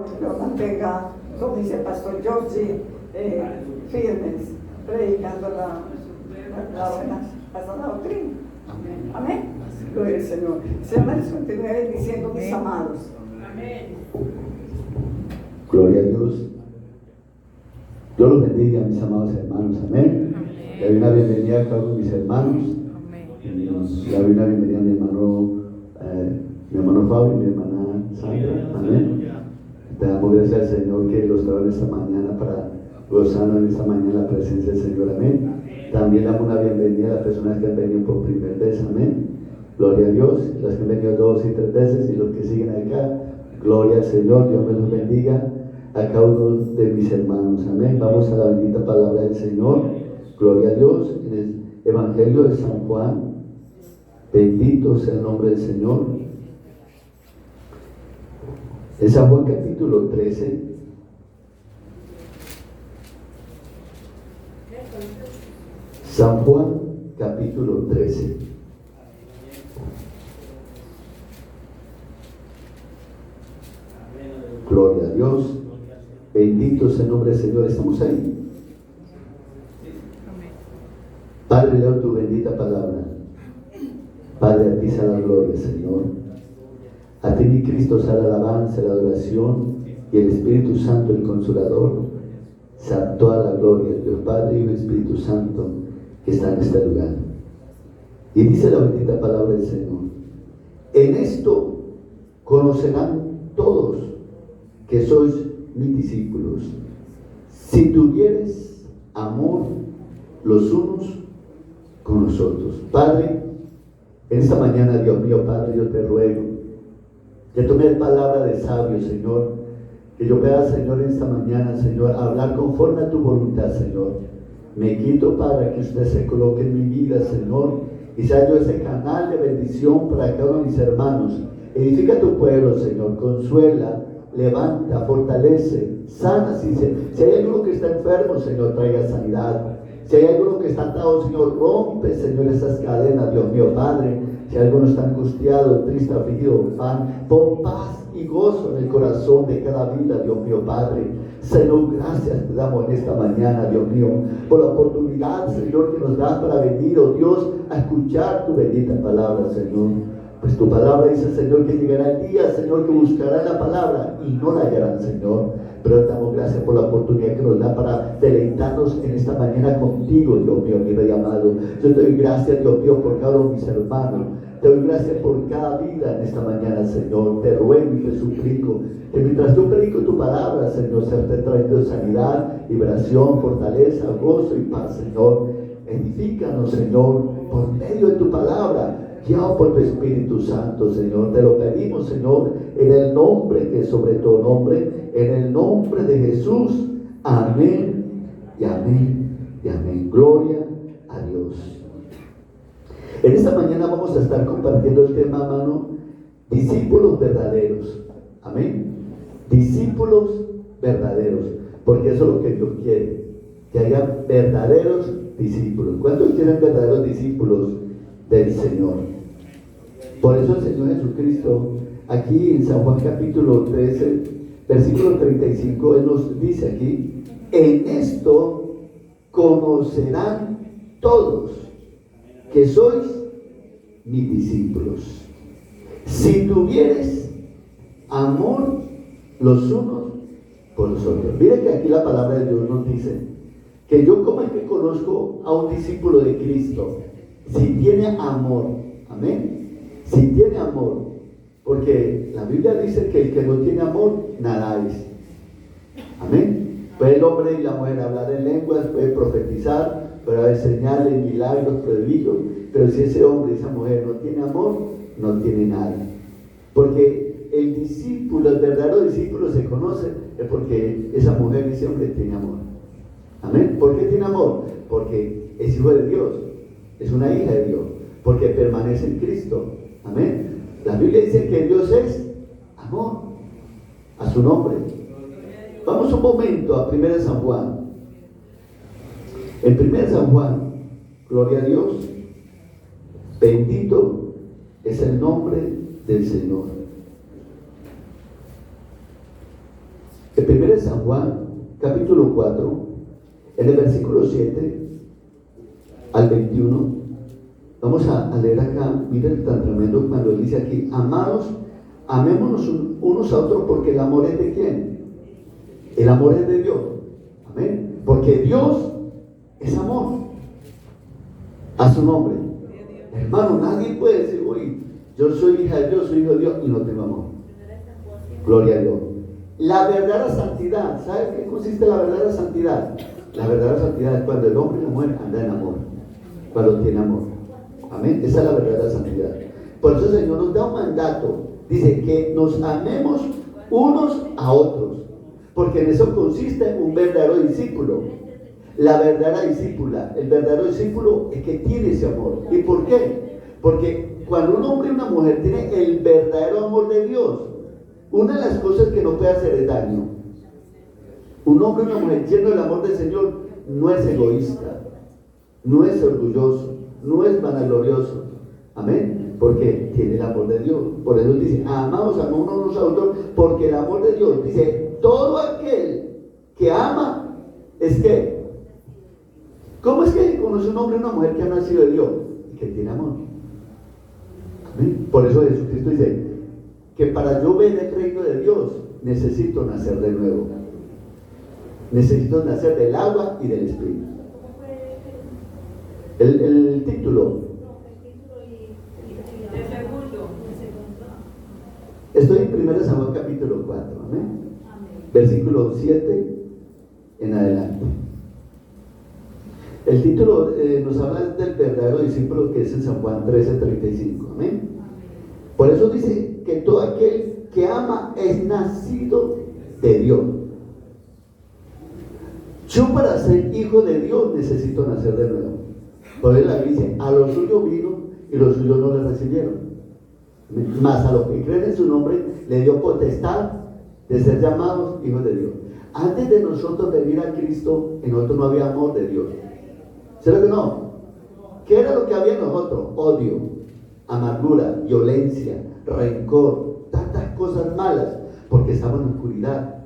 Que lo mantenga, como dice el pastor Giorgi, firmes, predicando la buena, la sana doctrina. Amén. Gloria al Señor. Señor, les continúe bendiciendo, mis amados. Amén. Gloria a Dios. Dios los bendiga, mis amados hermanos. Amén. Le doy una bienvenida a cada uno de mis hermanos. Le doy una bienvenida a mi hermano Fabio y mi hermana Sandra. Amén. Te damos gracias al Señor que los trajo esta mañana para gozarnos en esta mañana la presencia del Señor. Amén. También damos una bienvenida a las personas que han venido por primera vez. Amén. Gloria a Dios. Las que han venido 2 y 3 veces y los que siguen acá. Gloria al Señor. Dios me los bendiga a cada uno de mis hermanos. Amén. Vamos a la bendita palabra del Señor. Gloria a Dios. En el Evangelio de San Juan. Bendito sea el nombre del Señor. En San Juan capítulo 13. San Juan capítulo 13. Gloria a Dios. Bendito sea el nombre del Señor. ¿Estamos ahí? Padre, leo tu bendita palabra. Padre, a ti sea la gloria, Señor. A ti, mi Cristo, sea la alabanza, la adoración y el Espíritu Santo, el Consolador, sea toda la gloria, Dios Padre, Hijo y Espíritu Santo, que está en este lugar. Y dice la bendita palabra del Señor: en esto conocerán todos que sois mis discípulos, si tuvieres amor los unos con los otros. Padre, en esta mañana, Dios mío, Padre, yo te ruego que tome palabra de sabio, Señor, que yo pueda, Señor, en esta mañana, Señor, hablar conforme a tu voluntad, Señor. Me quito para que usted se coloque en mi vida, Señor, y sea yo ese canal de bendición para cada uno de mis hermanos. Edifica tu pueblo, Señor, consuela, levanta, fortalece, sana. Si hay alguno que está enfermo, Señor, traiga sanidad. Si hay alguno que está atado, Señor, rompe, Señor, esas cadenas, Dios mío, Padre. Si alguno está angustiado, triste, afligido, pon paz y gozo en el corazón de cada vida, Dios mío, Padre. Señor, gracias te damos en esta mañana, Dios mío, por la oportunidad, Señor, que nos das para venir, oh Dios, a escuchar tu bendita palabra, Señor. Pues tu palabra dice, Señor, que llegará el día, Señor, que buscarán la palabra y no la hallarán, Señor. Pero te damos gracias por la oportunidad que nos da para deleitarnos en esta mañana contigo, Dios mío, mi rey amado. Yo te doy gracias, Dios mío, por cada uno de mis hermanos. Te doy gracias por cada vida en esta mañana, Señor. Te ruego y te suplico que mientras yo predico tu palabra, Señor, se esté trayendo sanidad, liberación, fortaleza, gozo y paz, Señor. Edifícanos, Señor, por medio de tu palabra, guiado por tu Espíritu Santo, Señor. Te lo pedimos, Señor, en el nombre que es sobre todo nombre, en el nombre de Jesús. Amén y amén y amén. Gloria a Dios. En esta mañana vamos a estar compartiendo el tema, hermano, discípulos verdaderos. Amén. Discípulos verdaderos, porque eso es lo que Dios quiere, que haya verdaderos discípulos. ¿Cuántos quieren verdaderos discípulos del Señor? Por eso el Señor Jesucristo, aquí en San Juan capítulo 13, versículo 35, Él nos dice aquí: en esto conocerán todos que sois mis discípulos, si tuvieres amor los unos por los otros. Miren que aquí la palabra de Dios nos dice que yo, como es que conozco a un discípulo de Cristo, si tiene amor. Amén. Si tiene amor, porque la Biblia dice que el que no tiene amor, nada es. Amén. Puede el hombre y la mujer hablar en lenguas, puede profetizar, puede haber señales, milagros, prodigios, pero si ese hombre y esa mujer no tiene amor, no tiene nada. Porque el discípulo, el verdadero discípulo se conoce, es porque esa mujer y ese hombre tiene amor. Amén. ¿Por qué tiene amor? Porque es hijo de Dios, es una hija de Dios, porque permanece en Cristo. Amén. La Biblia dice que Dios es amor, a su nombre. Vamos un momento a 1 San Juan. En 1 San Juan, gloria a Dios, bendito es el nombre del Señor. San Juan, capítulo 4, en el versículo 7 al 21, vamos a leer acá. Miren tan tremendo cuando él dice aquí: amados, amémonos unos a otros, porque el amor es de ¿quién? El amor es de Dios. Amén. Porque Dios es amor. A su nombre. Hermano, nadie puede decir: uy, yo soy hija de Dios, soy hijo de Dios, y no tengo amor. Gloria a Dios. La verdadera santidad, ¿sabe qué consiste la verdadera santidad? La verdadera santidad es cuando el hombre y la mujer andan en amor, cuando tiene amor. Amén. Esa es la verdadera santidad. Por eso el Señor nos da un mandato. Dice que nos amemos unos a otros, porque en eso consiste un verdadero discípulo. La verdadera discípula, el verdadero discípulo es que tiene ese amor. ¿Y por qué? Porque cuando un hombre y una mujer tienen el verdadero amor de Dios, una de las cosas que no puede hacer es daño. Un hombre y una mujer lleno del amor del Señor no es egoísta, no es orgulloso, no es vanaglorioso. Amén. Porque tiene el amor de Dios. Por eso dice: amados, amamos unos a otros, porque el amor de Dios, dice, todo aquel que ama es que, ¿cómo es que conoce un hombre y una mujer que ha nacido de Dios y que tiene amor? Amén. Por eso Jesucristo dice que para yo ver el reino de Dios necesito nacer de nuevo. Necesito nacer del agua y del Espíritu. El título. Estoy en 1 Samuel capítulo 4, amén. Versículo 7 en adelante. El título nos habla del verdadero discípulo, que es en San Juan 13:35, amén. Por eso dice que todo aquel que ama es nacido de Dios. Yo, para ser hijo de Dios, necesito nacer de nuevo. Por eso la Biblia dice: a los suyos vino y los suyos no le recibieron. Mas a los que creen en su nombre le dio potestad de ser llamados hijos de Dios. Antes de nosotros venir a Cristo, en nosotros no había amor de Dios. ¿Será que no? ¿Qué era lo que había en nosotros? Odio, amargura, violencia, rencor, tantas cosas malas, porque estamos en oscuridad.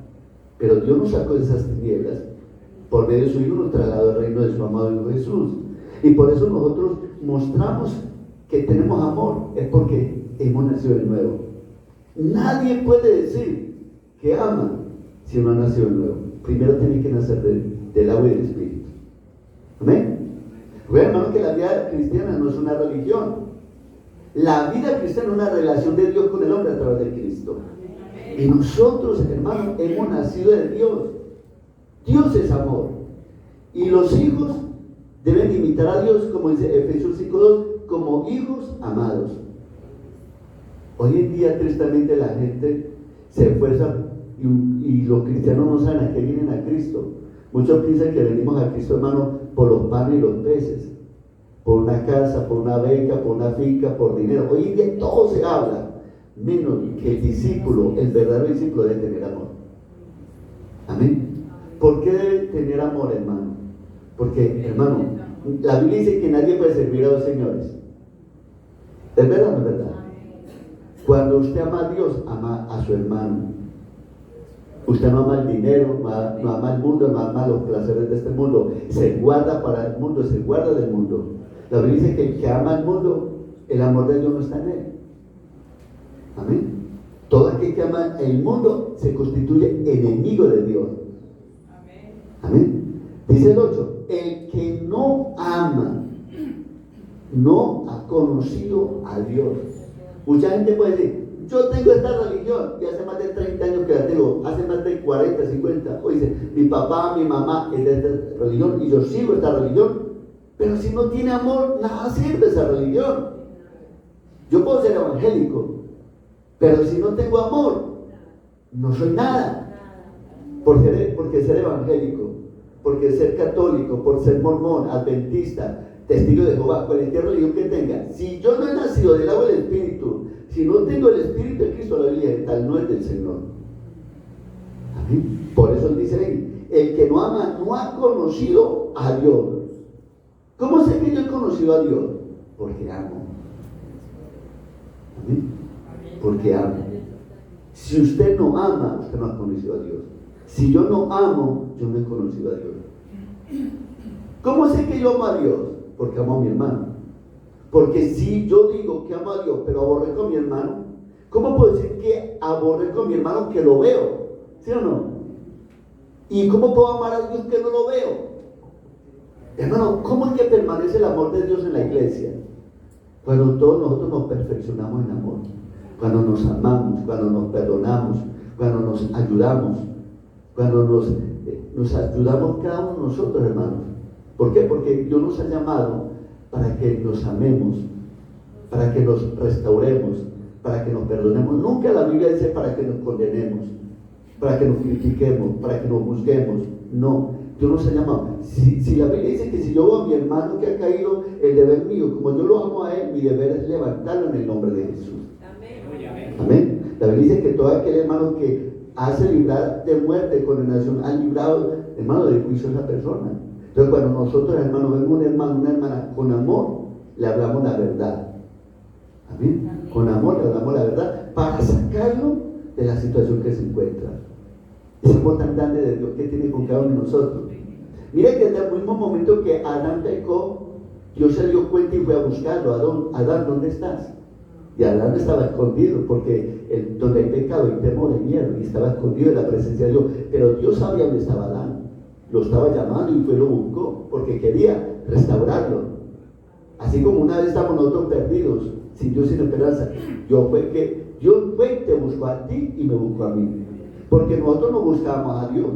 Pero Dios nos sacó de esas tinieblas. Por medio de su Hijo nos trasladó al reino de su amado Hijo Jesús. Y por eso nosotros mostramos que tenemos amor, es porque hemos nacido de nuevo. Nadie puede decir que ama si no ha nacido de nuevo. Primero tiene que nacer del agua y del Espíritu. Amén. Recuerden, hermano, que la vida cristiana no es una religión. La vida cristiana es una relación de Dios con el hombre a través de Cristo. Y nosotros, hermanos, hemos nacido de Dios. Dios es amor. Y los hijos deben imitar a Dios, como dice Efesios 5:2, como hijos amados. Hoy en día, tristemente, la gente se esfuerza y los cristianos no saben a qué vienen a Cristo. Muchos piensan que venimos a Cristo, hermano, por los panes y los peces, por una casa, por una beca, por una finca, por dinero. Hoy en día todo se habla, menos que el discípulo, el verdadero discípulo, debe tener amor. Amén. ¿Por qué debe tener amor, hermano? Porque, hermano, la Biblia dice que nadie puede servir a dos señores. ¿Es verdad o no es verdad? Cuando usted ama a Dios, ama a su hermano. Usted no ama el dinero, no ama el mundo, no ama los placeres de este mundo. Se guarda para el mundo, se guarda del mundo. La Biblia dice que el que ama el mundo, el amor de Dios no está en él. Amén. Todo aquel que ama el mundo se constituye enemigo de Dios. Amén. Dice el 8: el que no ama no ha conocido a Dios. Mucha gente puede decir: yo tengo esta religión y hace más de 30 años que la tengo, hace más de 40, 50. O dice: mi papá, mi mamá es de esta religión y yo sigo esta religión. Pero si no tiene amor, nada sirve esa religión. Yo puedo ser evangélico, pero si no tengo amor, no soy nada. Porque ser evangélico, porque ser católico, por ser mormón, adventista, testigo de Jehová, cualquier religión que tenga, si yo no he nacido del agua del Espíritu, si no tengo el Espíritu de Cristo, la Biblia tal no es del Señor. Amén. Por eso él dice ahí: el que no ama no ha conocido a Dios. ¿Cómo sé que yo he conocido a Dios? Porque amo. Amén. Porque amo. Si usted no ama, usted no ha conocido a Dios. Si yo no amo, yo no he conocido a Dios. ¿Cómo sé que yo amo a Dios? Porque amo a mi hermano. Porque si yo digo que amo a Dios, pero aborrezco a mi hermano, ¿cómo puedo decir que aborrezco a mi hermano que lo veo? ¿Sí o no? ¿Y cómo puedo amar a Dios que no lo veo? Hermano, ¿cómo es que permanece el amor de Dios en la iglesia? Cuando todos nosotros nos perfeccionamos en amor, cuando nos amamos, cuando nos perdonamos, cuando nos ayudamos, cuando nos ayudamos cada uno de nosotros, hermanos. ¿Por qué? Porque Dios nos ha llamado para que nos amemos, para que nos restauremos, para que nos perdonemos. Nunca la Biblia dice para que nos condenemos, para que nos critiquemos, para que nos juzguemos. No, Dios nos ha llamado. Si la Biblia dice que si yo veo a mi hermano que ha caído, el deber mío, como yo lo amo a él, mi deber es levantarlo en el nombre de Jesús. Amén. La Biblia dice que todo aquel hermano que hace librar de muerte, condenación, ha librado, hermano, de juicio a esa persona. Entonces, cuando nosotros, hermano, vemos un hermano, una hermana con amor, le hablamos la verdad. Amén. Con amor le hablamos la verdad para sacarlo de la situación que se encuentra. Ese amor tan grande de Dios que tiene con cada uno de nosotros. Mire que desde el mismo momento que Adán pecó, Dios se dio cuenta y fue a buscarlo. Adán, ¿dónde estás? Y Adán estaba escondido, porque donde hay pecado hay temor, hay miedo, y estaba escondido en la presencia de Dios. Pero Dios sabía dónde estaba Adán, lo estaba llamando y fue y lo buscó, porque quería restaurarlo. Así como una vez estamos nosotros perdidos, sin Dios, sin esperanza, Dios fue y te buscó a ti y me buscó a mí, porque nosotros no buscábamos a Dios.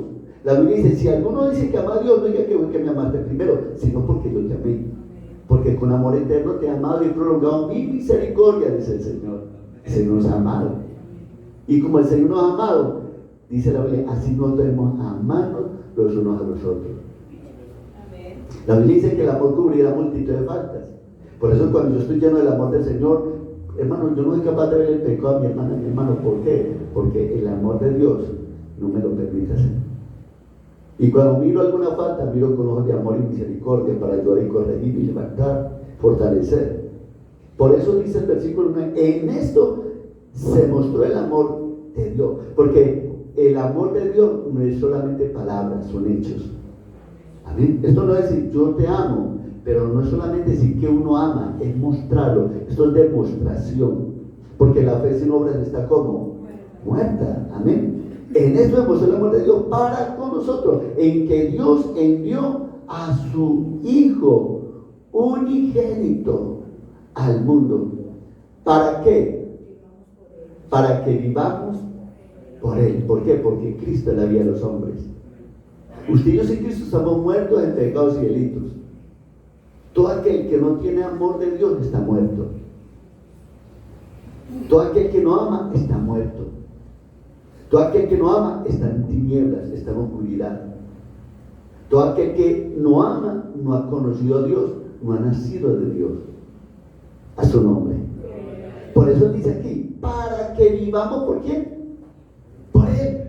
La Biblia dice, si alguno dice que ama a Dios, no diga que me amaste primero, sino porque yo te amé. Porque con amor eterno te he amado y prolongado mi misericordia, dice el Señor. El Señor nos ha amado. Y como el Señor nos ha amado, dice la Biblia, así nosotros debemos amarnos los unos a los otros. La Biblia dice que el amor cubrirá multitud de faltas. Por eso cuando yo estoy lleno del amor del Señor, hermano, yo no soy capaz de ver el pecado a mi hermana, mi hermano. ¿Por qué? Porque el amor de Dios no me lo permite hacer. Y cuando miro alguna falta, miro con ojos de amor y misericordia para ayudar y corregir y levantar, fortalecer. Por eso dice el versículo 9, en esto se mostró el amor de Dios. Porque el amor de Dios no es solamente palabras, son hechos. Amén. Esto no es decir yo te amo, pero no es solamente decir que uno ama, es mostrarlo. Esto es demostración. Porque la fe sin obras está como muerta. Amén. En esto demostró el amor de Dios para con nosotros, en que Dios envió a su Hijo unigénito al mundo. ¿Para qué? Para que vivamos por Él. ¿Por qué? Porque Cristo es la vida de los hombres. Usted y yo sin Cristo estamos muertos en pecados y delitos. Todo aquel que no tiene amor de Dios está muerto. Todo aquel que no ama está muerto. Todo aquel que no ama está en tinieblas, está en oscuridad. Todo aquel que no ama no ha conocido a Dios, no ha nacido de Dios. A su nombre. Por eso dice aquí, para que vivamos, ¿por quién? Por Él.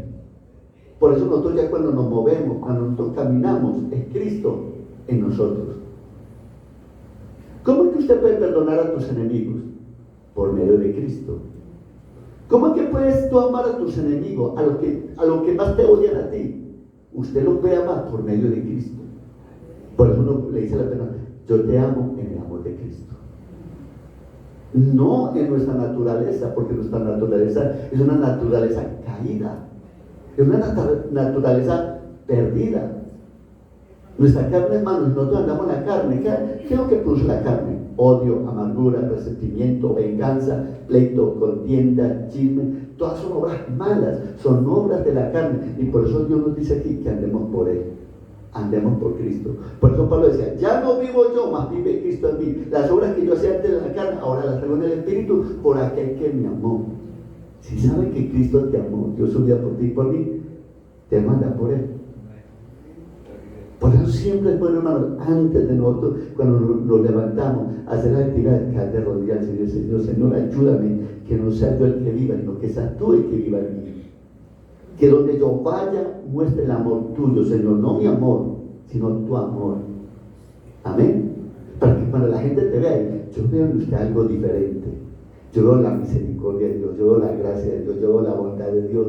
Por eso nosotros ya cuando nos movemos, cuando nosotros caminamos, es Cristo en nosotros. ¿Cómo es que usted puede perdonar a tus enemigos? Por medio de Cristo. ¿Cómo es que puedes tú amar a tus enemigos, a los que más te odian a ti? Usted los puede amar por medio de Cristo. Por eso uno le dice a la persona, yo te amo en el amor de Cristo. No en nuestra naturaleza, porque nuestra naturaleza es una naturaleza caída. Es una naturaleza perdida. Nuestra carne, hermanos, nosotros andamos en la carne. ¿Qué es lo que produce la carne? Odio, amargura, resentimiento, venganza, pleito, contienda, chisme. Todas son obras malas, son obras de la carne. Y por eso Dios nos dice aquí que andemos por Él. Andemos por Cristo. Por eso Pablo decía, ya no vivo yo, mas vive Cristo en mí. Las obras que yo hacía antes en la carne, ahora las hago en el Espíritu, por aquel que me amó. Si sabe que Cristo te amó, Dios su vida por ti y por mí, te manda por Él. Por eso siempre es bueno, hermano, antes de nosotros, cuando nos levantamos, hacer la actividad, caer de rodillas y decir, Señor, ayúdame, que no sea yo el que viva, sino que seas tú el que viva en mí. Que donde yo vaya, muestre el amor tuyo, Señor, no mi amor, sino tu amor. Amén. Para que cuando la gente te vea, yo veo en usted algo diferente. Yo veo la misericordia de Dios, yo veo la gracia de Dios, yo veo la bondad de Dios.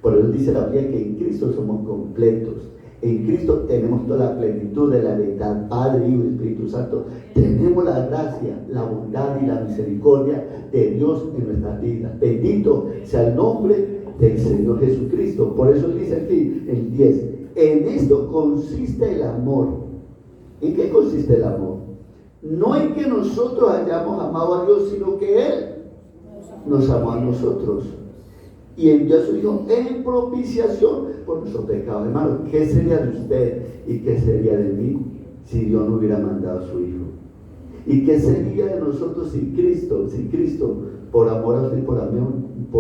Por eso dice la Biblia que en Cristo somos completos. En Cristo tenemos toda la plenitud de la deidad, Padre, Hijo y Espíritu Santo. Tenemos la gracia, la bondad y la misericordia de Dios en nuestras vidas. Bendito sea el nombre del Señor Jesucristo. Por eso dice aquí el 10. En esto consiste el amor. ¿En qué consiste el amor? No en que nosotros hayamos amado a Dios, sino que Él nos amó a nosotros y envió a su Hijo en propiciación por nuestros pecados. Hermano, ¿qué sería de usted y qué sería de mí si Dios no hubiera mandado a su Hijo? ¿Y qué sería de nosotros si Cristo, por amor a usted y por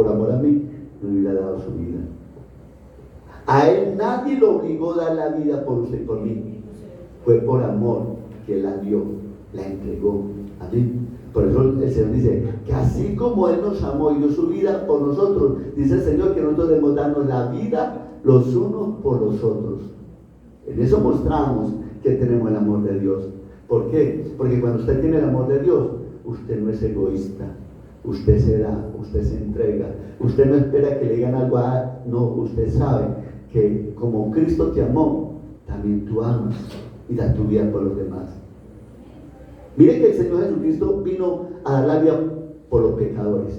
amor a mí, no hubiera dado su vida? A Él nadie lo obligó a dar la vida por usted y por mí. Fue por amor que Él la dio, la entregó. Amén. Por eso el Señor dice que así como Él nos amó y dio su vida por nosotros, dice el Señor que nosotros debemos darnos la vida los unos por los otros. En eso mostramos que tenemos el amor de Dios. ¿Por qué? Porque cuando usted tiene el amor de Dios, usted no es egoísta. Usted se da, usted se entrega. Usted no espera que le digan algo no, usted sabe que como Cristo te amó, también tú amas y das tu vida por los demás. Mire que el Señor Jesucristo vino a dar la vida por los pecadores.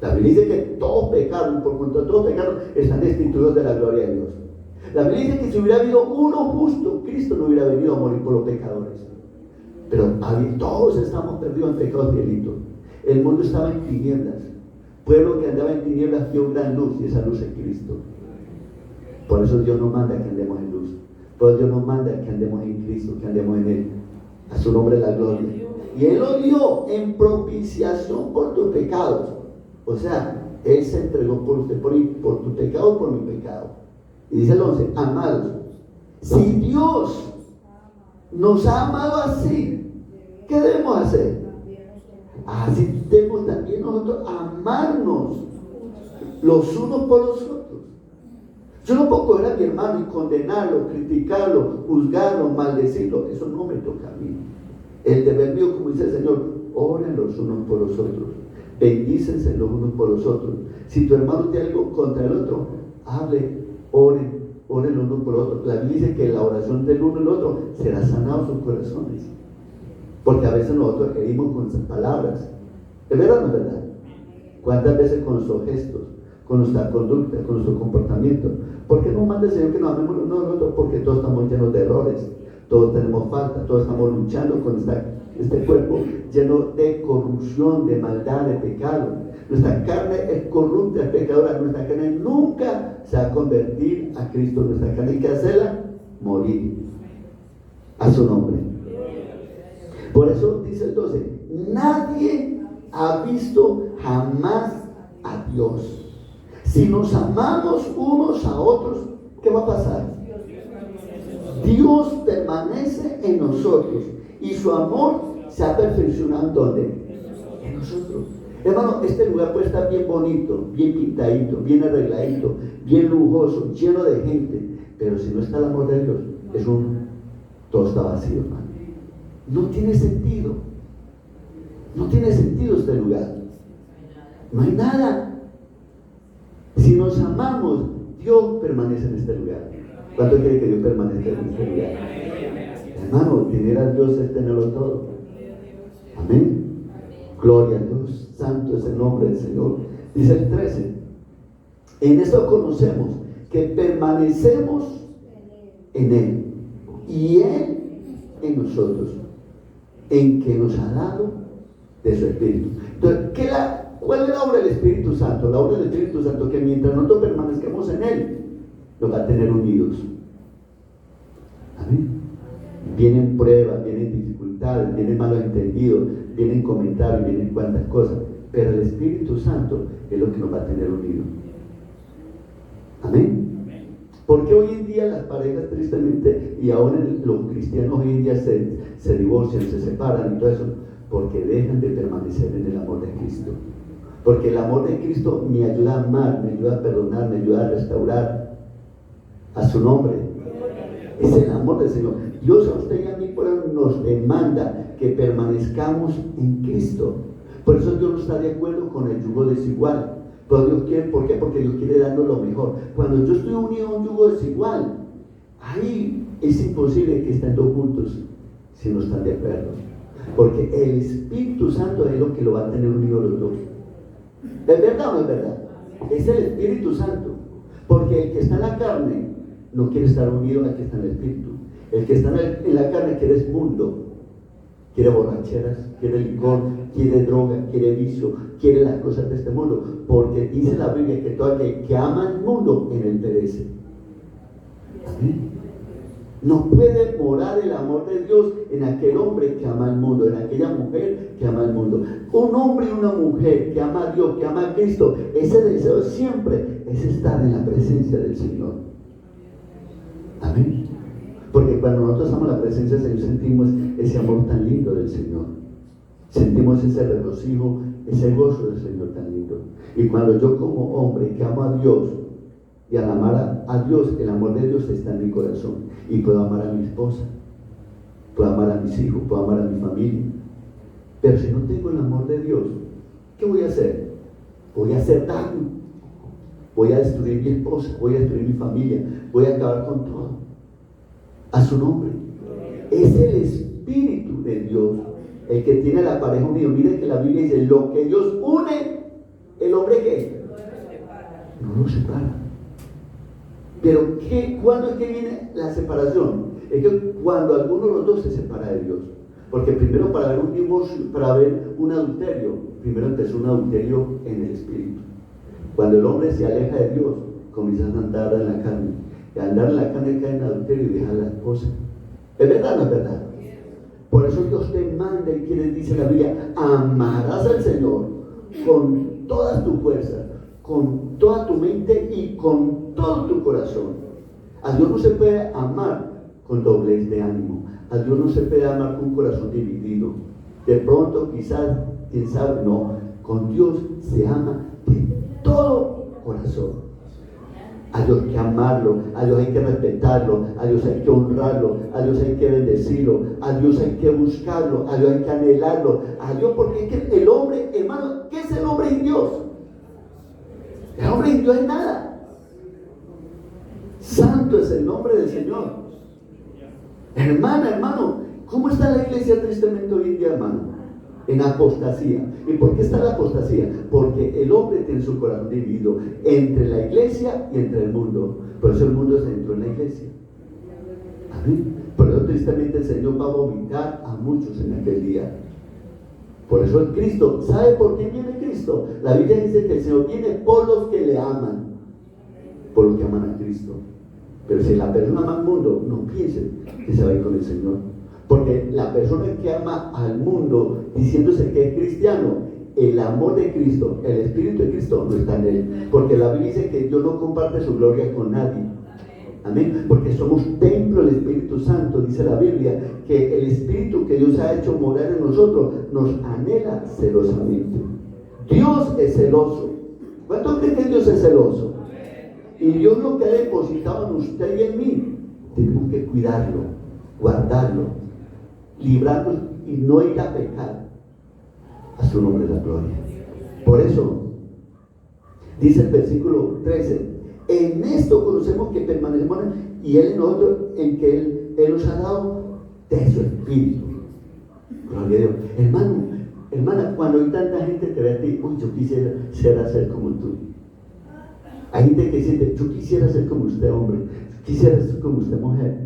La Biblia dice que todos pecaron, por cuanto todos pecaron, están destituidos de la gloria de Dios. La Biblia dice que si hubiera habido uno justo, Cristo no hubiera venido a morir por los pecadores. Pero todos estamos perdidos en pecados y delitos. El mundo estaba en tinieblas. Pueblo que andaba en tinieblas vio gran luz, y esa luz es Cristo. Por eso Dios nos manda que andemos en luz. Por eso Dios nos manda que andemos en Cristo, que andemos en Él. A su nombre la gloria. Y Él lo dio en propiciación por tus pecados. O sea, Él se entregó por usted, por tu pecado, por mi pecado. Y dice el 11, amados, si Dios nos ha amado así, ¿qué debemos hacer? Así debemos también nosotros amarnos los unos por los otros. Yo no puedo coger a mi hermano y condenarlo, criticarlo, juzgarlo, maldecirlo. Eso no me toca a mí. El deber mío, como dice el Señor, oren los unos por los otros. Bendícense los unos por los otros. Si tu hermano tiene algo contra el otro, oren los unos por los otros. La Biblia dice que la oración del uno y el otro será sanado sus corazones. Porque a veces nosotros herimos con nuestras palabras. ¿Es verdad o no es verdad? ¿Cuántas veces con nuestros gestos, con nuestra conducta, con nuestro comportamiento? ¿Por qué no manda el Señor que nos amemos los unos a los otros? Porque todos estamos llenos de errores, todos tenemos falta, todos estamos luchando con este cuerpo lleno de corrupción, de maldad, de pecado. Nuestra carne es corrupta, es pecadora. Nuestra carne nunca se va a convertir a Cristo. Nuestra carne hay que hacerla morir a su nombre. Por eso dice el 12, nadie ha visto jamás a Dios. Si nos amamos unos a otros, ¿qué va a pasar? Dios permanece en nosotros y su amor se ha perfeccionado ¿dónde? En nosotros. Hermano, este lugar puede estar bien bonito, bien pintadito, bien arregladito, bien lujoso, lleno de gente, pero si no está el amor de Dios, todo está vacío, hermano. No tiene sentido. No tiene sentido este lugar. No hay nada. Si nos amamos, Dios permanece en este lugar. ¿Cuánto quiere que Dios permanezca en este lugar? Hermano, tener a Dios es tenerlo todo. Amén. Gloria a Dios. Santo es el nombre del Señor. Dice el 13. En esto conocemos que permanecemos en Él y Él en nosotros, en que nos ha dado de su Espíritu. Entonces, ¿cuál es la obra del Espíritu Santo? La obra del Espíritu Santo, que mientras nosotros permanezcamos en Él, nos va a tener unidos. Amén. Vienen pruebas, vienen dificultades, vienen malos entendidos, vienen comentarios, vienen cuantas cosas, pero el Espíritu Santo es lo que nos va a tener unidos. Amén. Porque hoy en día las parejas, tristemente, y ahora los cristianos hoy en día se divorcian, se separan y todo eso, porque dejan de permanecer en el amor de Cristo. Porque el amor de Cristo me ayuda a amar, me ayuda a perdonar, me ayuda a restaurar a su nombre. Es el amor del Señor. Dios a usted y a mí nos demanda que permanezcamos en Cristo. Por eso Dios no está de acuerdo con el yugo desigual. Pero Dios quiere, ¿por qué? Porque Dios quiere darnos lo mejor. Cuando yo estoy unido a un yugo desigual, ahí es imposible que estén dos juntos si no están de acuerdo. Porque el Espíritu Santo es lo que lo va a tener unido a los dos. ¿Es verdad o no es verdad? Es el Espíritu Santo. Porque el que está en la carne no quiere estar unido al que está en el Espíritu. El que está en la carne quiere el mundo. Quiere borracheras, quiere licor, quiere droga, quiere vicio, quiere las cosas de este mundo. Porque dice la Biblia que todo aquel que ama el mundo en él perece. ¿Amén? No puede morar el amor de Dios en aquel hombre que ama el mundo, en aquella mujer que ama el mundo. Un hombre y una mujer que ama a Dios, que ama a Cristo, ese deseo siempre es estar en la presencia del Señor. Amén. Porque cuando nosotros estamos en la presencia del Señor, sentimos ese amor tan lindo del Señor. Sentimos ese regocijo, ese gozo del Señor tan lindo. Y cuando yo como hombre que amo a Dios, y al amar a Dios, el amor de Dios está en mi corazón. Y puedo amar a mi esposa, puedo amar a mis hijos, puedo amar a mi familia. Pero si no tengo el amor de Dios, ¿qué voy a hacer? Voy a hacer daño. Voy a destruir mi esposa, voy a destruir mi familia, voy a acabar con todo. A su nombre. Es el Espíritu de Dios el que tiene la pareja unida. Mire que la Biblia dice, lo que Dios une, ¿el hombre qué? No lo separa. Pero ¿cuándo es que viene la separación? Es que cuando alguno de los dos se separa de Dios. Porque primero, para haber un divorcio, para haber un adulterio, primero empezó un adulterio en el espíritu. Cuando el hombre se aleja de Dios, comienza a andar en la carne. Y al andar en la carne cae en adulterio y deja a la esposa. ¿Es verdad o no es verdad? Por eso Dios te manda y quiere, dice la Biblia, amarás al Señor con todas tus fuerzas, con toda tu mente y con todo tu corazón. A Dios no se puede amar con doblez de ánimo. A Dios no se puede amar con un corazón dividido. De pronto, quizás, quién sabe, no. Con Dios se ama de todo corazón. A Dios hay que amarlo, a Dios hay que respetarlo, a Dios hay que honrarlo, a Dios hay que bendecirlo, a Dios hay que buscarlo, a Dios hay que anhelarlo, a Dios, porque es que el hombre, hermano, ¿qué es el hombre en Dios? El hombre en Dios es nada. Santo es el nombre del Señor. Hermano, ¿cómo está la iglesia tristemente hoy en día, hermano? En apostasía. ¿Y por qué está la apostasía? Porque el hombre tiene su corazón dividido entre la iglesia y entre el mundo. Por eso el mundo se entró en la iglesia. Amén. Por eso tristemente el Señor va a vomitar a muchos en aquel día. Por eso el Cristo, ¿sabe por qué viene Cristo? La Biblia dice que el Señor viene por los que le aman, por los que aman a Cristo. Pero si la persona ama al mundo, no piense que se va a ir con el Señor. Porque la persona que ama al mundo diciéndose que es cristiano, el amor de Cristo, el Espíritu de Cristo no está en él. Porque la Biblia dice que Dios no comparte su gloria con nadie. Amén. Porque somos templo del Espíritu Santo. Dice la Biblia que el Espíritu que Dios ha hecho morar en nosotros nos anhela celosamente. Dios es celoso. ¿Cuánto creen que Dios es celoso? Y Dios lo que ha depositado en usted y en mí, tenemos que cuidarlo, guardarlo, librarnos y no ir a pecar. A su nombre la gloria. Por eso dice el versículo 13, en esto conocemos que permanecemos y Él en nosotros, en que Él nos ha dado de su Espíritu. Gloria a Dios. Hermana, cuando hay tanta gente te ve a ti, uy, yo quisiera ser como tú. Hay gente que siente, yo quisiera ser como usted, hombre, quisiera ser como usted, mujer.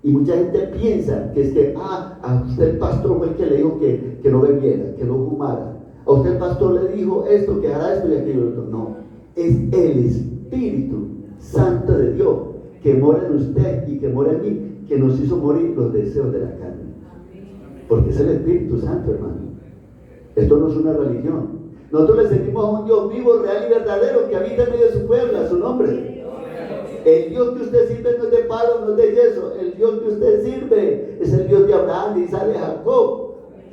Y mucha gente piensa que es que, a usted el pastor fue el que le dijo que no bebiera, que no fumara. A usted el pastor le dijo esto, que hará esto y aquello otro. No, es el Espíritu Santo de Dios que mora en usted y que mora en mí, que nos hizo morir los deseos de la carne. Porque es el Espíritu Santo, hermano. Esto no es una religión. Nosotros le servimos a un Dios vivo, real y verdadero que habita en medio de su pueblo, a su nombre. El Dios que usted sirve no es de palo, no es de yeso. El Dios que usted sirve es el Dios de Abraham, de Isaac, de Jacob.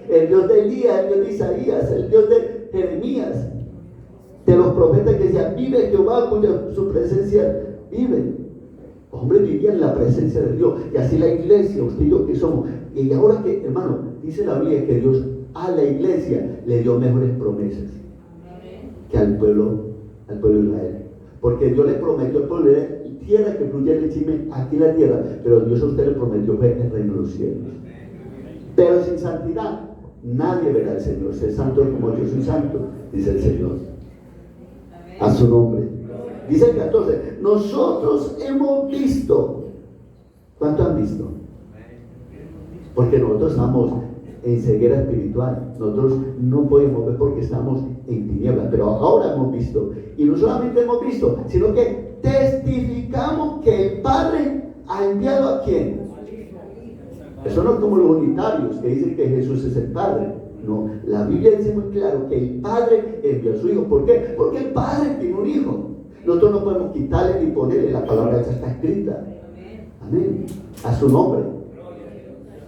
El Dios de Elías, el Dios de Isaías, el Dios de Jeremías. De los profetas que decían, vive Jehová, cuya su presencia vive. Hombre, vivía en la presencia de Dios. Y así la iglesia, usted y yo que somos. Y ahora que, hermano, dice la Biblia que Dios a la iglesia le dio mejores promesas. que al pueblo de Israel. Porque Dios le prometió al pueblo de Israel tierra que fluye leche y miel, aquí en la tierra, pero Dios a usted le prometió ver el reino de los cielos. Pero sin santidad nadie verá al Señor. Sé santo como yo soy santo, dice el Señor. A su nombre. Dice el 14, nosotros hemos visto. ¿Cuánto han visto? Porque nosotros estamos en ceguera espiritual. Nosotros no podemos ver porque estamos en tinieblas, pero ahora hemos visto. Y no solamente hemos visto, sino que testificamos que el Padre ha enviado ¿a quién? Eso no es como los unitarios que dicen que Jesús es el Padre. No, la Biblia dice muy claro que el Padre envió a su Hijo. ¿Por qué? Porque el Padre tiene un Hijo. Nosotros no podemos quitarle ni ponerle, la palabra esa está escrita. Amén. A su nombre.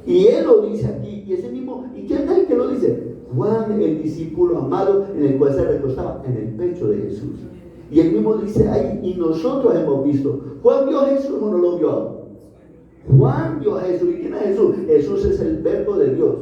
Y Él lo dice aquí. Y ese mismo, ¿y quién es el que lo dice? Juan, el discípulo amado, en el cual se recostaba en el pecho de Jesús. Y Él mismo dice ahí, y nosotros hemos visto. ¿Juan vio a Jesús o no lo vio? Juan vio a Jesús. ¿Y quién es Jesús? Jesús es el verbo de Dios,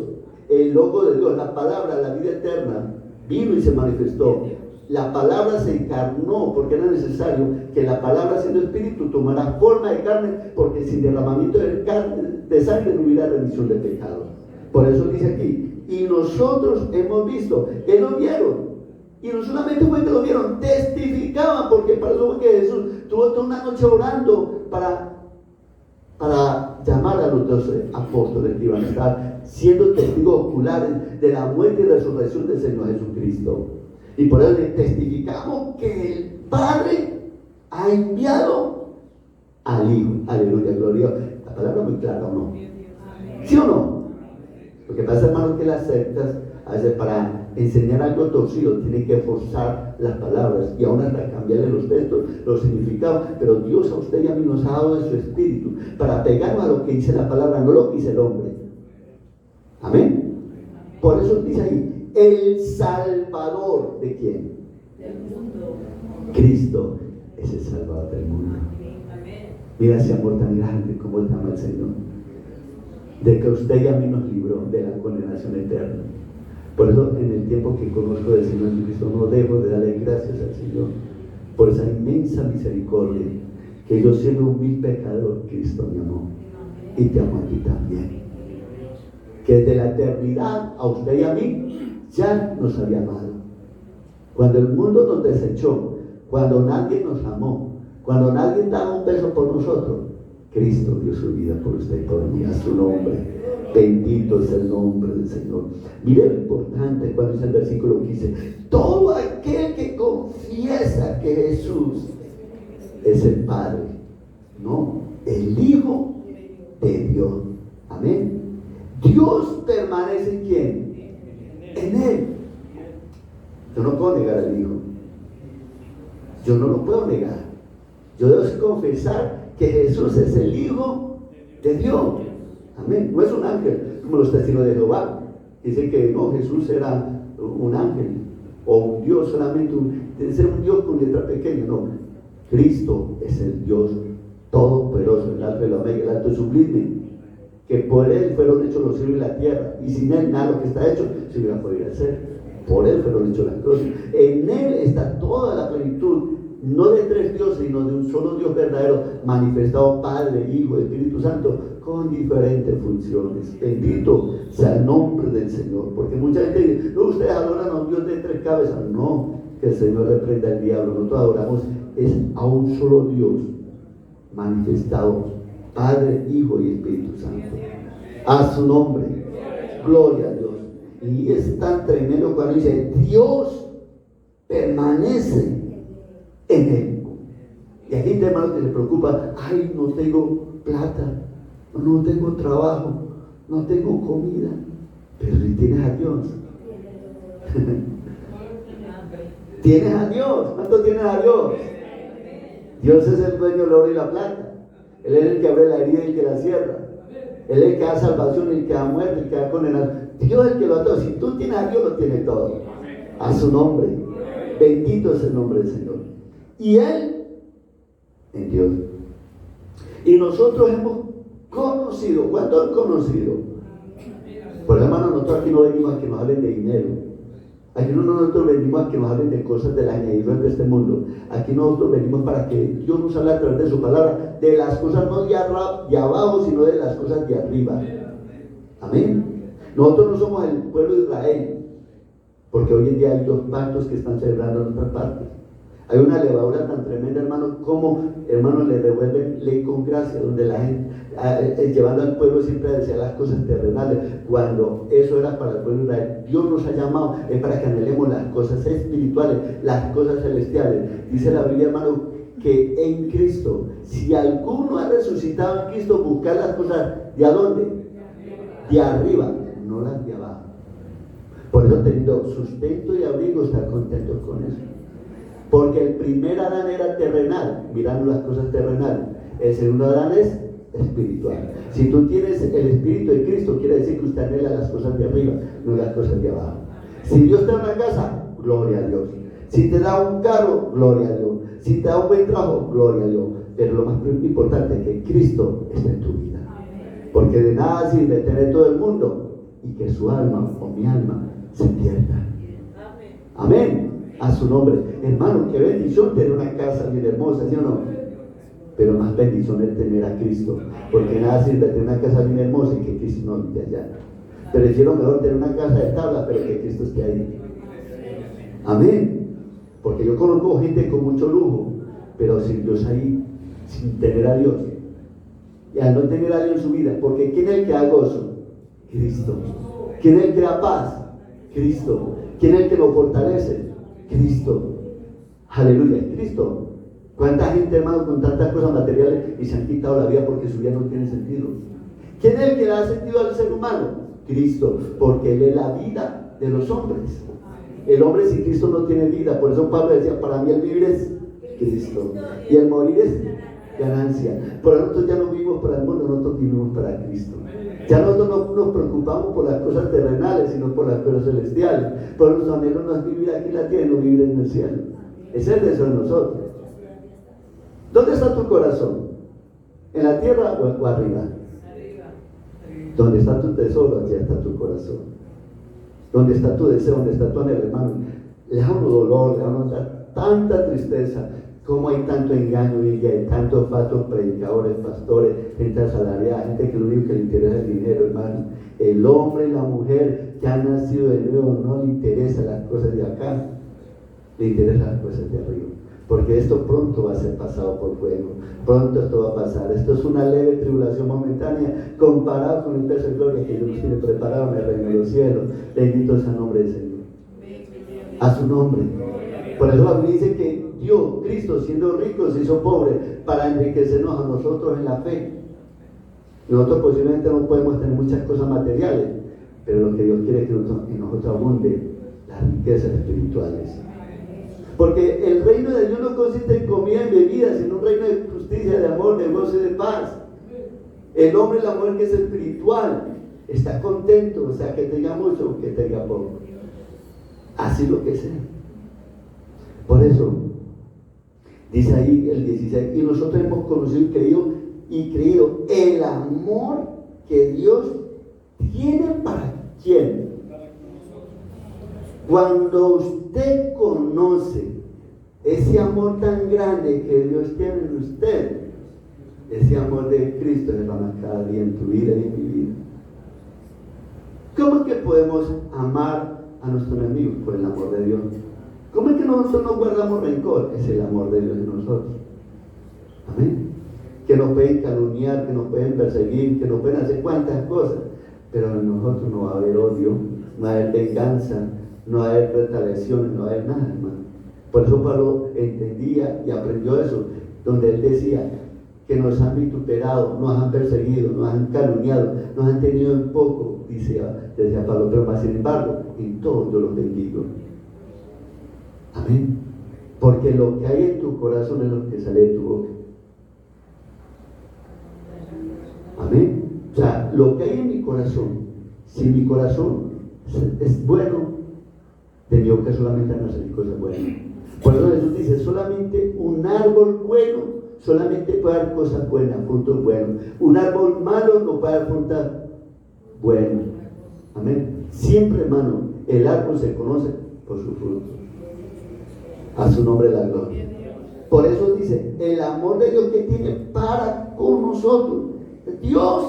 el logo de Dios, la palabra, la vida eterna. Vino y se manifestó. La palabra se encarnó porque era necesario que la palabra, siendo espíritu, tomara forma de carne, porque sin derramamiento de sangre no hubiera remisión de pecados. Por eso dice aquí, y nosotros hemos visto, que lo vieron. Y no solamente fue que lo vieron, testificaban, porque para eso fue que Jesús tuvo toda una noche orando para llamar a los 12 apóstoles que iban a estar siendo testigos oculares de la muerte y resurrección del Señor Jesucristo. Y por eso le testificamos que el Padre ha enviado al Hijo. Aleluya, gloria. La palabra muy clara, ¿o no? ¿Sí o no? Lo que pasa, hermanos, que las sectas, a veces para enseñar algo torcido, tienen que forzar las palabras y aún hasta cambiarle los textos, los significados. Pero Dios a usted y a mí nos ha dado de su espíritu para pegarnos a lo que dice la palabra, no lo que dice el hombre. Amén. Por eso dice ahí, el Salvador, ¿de quién? Del mundo. Cristo es el Salvador del mundo. Mira ese amor tan grande como te ama el Señor, de que usted y a mí nos libró de la condenación eterna. Por eso, en el tiempo que conozco del Señor Jesucristo, no dejo de darle gracias al Señor por esa inmensa misericordia, que yo, siendo un vil pecador, Cristo me amó y te amo a ti también. Que desde la eternidad a usted y a mí ya nos había amado. Cuando el mundo nos desechó, cuando nadie nos amó, cuando nadie daba un beso por nosotros, Cristo dio su vida por usted y por mí. A su nombre. Bendito es el nombre del Señor. Mire lo importante cuando dice el versículo 15: todo aquel que confiesa que Jesús es el Padre, ¿no? El Hijo de Dios. Amén. Dios permanece ¿en quién? En Él. Yo no puedo negar al Hijo. Yo no lo puedo negar. Yo debo confesar que Jesús es el Hijo de Dios. Amén. No es un ángel, como los testigos de Jehová. Dicen que no, Jesús era un ángel o un Dios solamente, debe ser un Dios con letra pequeña. No, Cristo es el Dios todopoderoso, el alfa y el omega, el alto y sublime, que por Él fueron hechos los cielos y la tierra, y sin Él nada lo que está hecho se hubiera podido hacer. Por Él fueron hechos las cosas. En Él está toda la plenitud, no de tres dioses, sino de un solo Dios verdadero, manifestado Padre, Hijo, Espíritu Santo, con diferentes funciones. Bendito sea el nombre del Señor. Porque mucha gente dice, no, ustedes adoran a un Dios de tres cabezas. No, que el Señor reprenda al diablo. Nosotros adoramos es a un solo Dios manifestado, Padre, Hijo y Espíritu Santo. A su nombre, gloria a Dios. Y es tan tremendo cuando dice Dios permanece en Él. Y hay gente, hermano, que se preocupa: ay, no tengo plata, no tengo trabajo, no tengo comida. Pero si tienes a Dios, tienes a Dios. ¿Cuánto tienes a Dios? Dios es el dueño del oro y la plata. Él es el que abre la herida y el que la cierra. Él es el que da salvación y el que da muerte, el que da condenación. Dios es el que lo da todo. Si tú tienes a Dios, lo tienes todo. A su nombre. Bendito es el nombre del Señor. Y Él en Dios. Y nosotros hemos conocido. ¿Cuánto han conocido? Por hermano, nosotros aquí no venimos a que nos hablen de dinero. Aquí no nosotros venimos a que nos hablen de cosas de las añadiduras de este mundo. Aquí nosotros venimos para que Dios nos hable a través de su palabra, de las cosas no de abajo, sino de las cosas de arriba. Amén. Nosotros no somos el pueblo de Israel, porque hoy en día hay 2 pactos que están celebrando en otras partes. Hay una levadura tan tremenda, hermano, como, hermano, le devuelven ley con gracia, donde la gente, llevando al pueblo siempre a desear las cosas terrenales, cuando eso era para el pueblo de Israel. Dios nos ha llamado, es para que anhelemos las cosas espirituales, las cosas celestiales. Dice la Biblia, hermano, que en Cristo, si alguno ha resucitado en Cristo, buscar las cosas, ¿de a dónde? De arriba, no las de abajo. Por eso, teniendo sustento y abrigo, estar contentos con eso. Porque el primer Adán era terrenal, mirando las cosas terrenales. El segundo Adán es espiritual. Si tú tienes el Espíritu de Cristo, quiere decir que usted anhela las cosas de arriba, no las cosas de abajo. Si Dios te da una casa, gloria a Dios. Si te da un carro, gloria a Dios. Si te da un buen trabajo, gloria a Dios. Pero lo más importante es que Cristo esté en tu vida. Porque de nada sirve tener todo el mundo y que su alma o mi alma se pierda. Amén. A su nombre. Hermano, qué bendición tener una casa bien hermosa, ¿sí o no? Pero más bendición es tener a Cristo, porque nada sirve tener una casa bien hermosa y que Cristo no esté allá. Prefiero mejor tener una casa de tabla, pero que Cristo esté ahí. Amén. Porque yo conozco gente con mucho lujo, pero sin Dios ahí, sin tener a Dios. Y al no tener a Dios en su vida, porque ¿quién es el que da gozo? Cristo. ¿Quién es el que da paz? Cristo. ¿Quién es el que lo fortalece? Cristo. Aleluya, Cristo. ¿Cuánta gente, hermano, con tantas cosas materiales y se han quitado la vida porque su vida no tiene sentido? ¿Quién es el que da sentido al ser humano? Cristo, porque Él es la vida de los hombres. El hombre sin Cristo no tiene vida. Por eso Pablo decía, para mí el vivir es Cristo y el morir es ganancia. Por nosotros ya no vivimos para el mundo, nosotros vivimos para Cristo. Ya nosotros no nos preocupamos por las cosas terrenales, sino por las cosas celestiales. Por nuestro anhelo no es vivir aquí en la tierra, no vivir en el cielo. Es el deseo de nosotros. ¿Dónde está tu corazón? ¿En la tierra o arriba? ¿Dónde está tu tesoro? Allí está tu corazón. ¿Dónde está tu deseo? ¿Dónde está tu anhelo, hermano? Le da uno dolor, le da uno tanta tristeza. Cómo hay tanto engaño y hay tantos falsos predicadores, pastores, gente asalariada, gente que lo único que le interesa es el dinero, hermano. El hombre y la mujer que han nacido de nuevo no le interesan las cosas de acá, le interesan las cosas de arriba. Porque esto pronto va a ser pasado por fuego, pronto esto va a pasar. Esto es una leve tribulación momentánea comparado con el peso de gloria que Dios nos tiene preparado en el reino de los cielos. Bendito sea el nombre del Señor. A su nombre. Por eso la Biblia dice que Dios, Cristo, siendo rico, se hizo pobre para enriquecernos a nosotros en la fe. Nosotros posiblemente no podemos tener muchas cosas materiales, pero lo que Dios quiere es que en nosotros abunde las riquezas espirituales. Porque el reino de Dios no consiste en comida y bebida, sino un reino de justicia, de amor, de gozo y de paz. El hombre y la mujer que es espiritual está contento, o sea, que tenga mucho o que tenga poco. Así lo que sea. Por eso, dice ahí el 16, y nosotros hemos conocido y creído el amor que Dios tiene para quién. Cuando usted conoce ese amor tan grande que Dios tiene en usted, ese amor de Cristo le va a marcar día en tu vida y en mi vida. ¿Cómo es que podemos amar a nuestros enemigos? Por el amor de Dios. ¿Cómo es que nosotros no guardamos rencor? Es el amor de Dios en nosotros. Amén. Que nos pueden calumniar, que nos pueden perseguir, que nos pueden hacer cuantas cosas, pero en nosotros no va a haber odio, no va a haber venganza, no va a haber retaliaciones, no va a haber nada, hermano. Por eso Pablo entendía y aprendió eso, donde él decía que nos han vituperado, nos han perseguido, nos han calumniado, nos han tenido en poco, decía Pablo, pero más sin embargo, en todo yo los bendigo. Amén. Porque lo que hay en tu corazón es lo que sale de tu boca. Amén. O sea, lo que hay en mi corazón, si mi corazón es bueno, de mi boca solamente van a salir cosas buenas. Por eso Jesús dice, solamente un árbol bueno solamente puede dar cosas buenas, frutos buenos. Un árbol malo no puede dar frutas buenas. Amén. Siempre, hermano, el árbol se conoce por su fruto. A su nombre la gloria. Por eso dice, el amor de Dios que tiene para con nosotros. Dios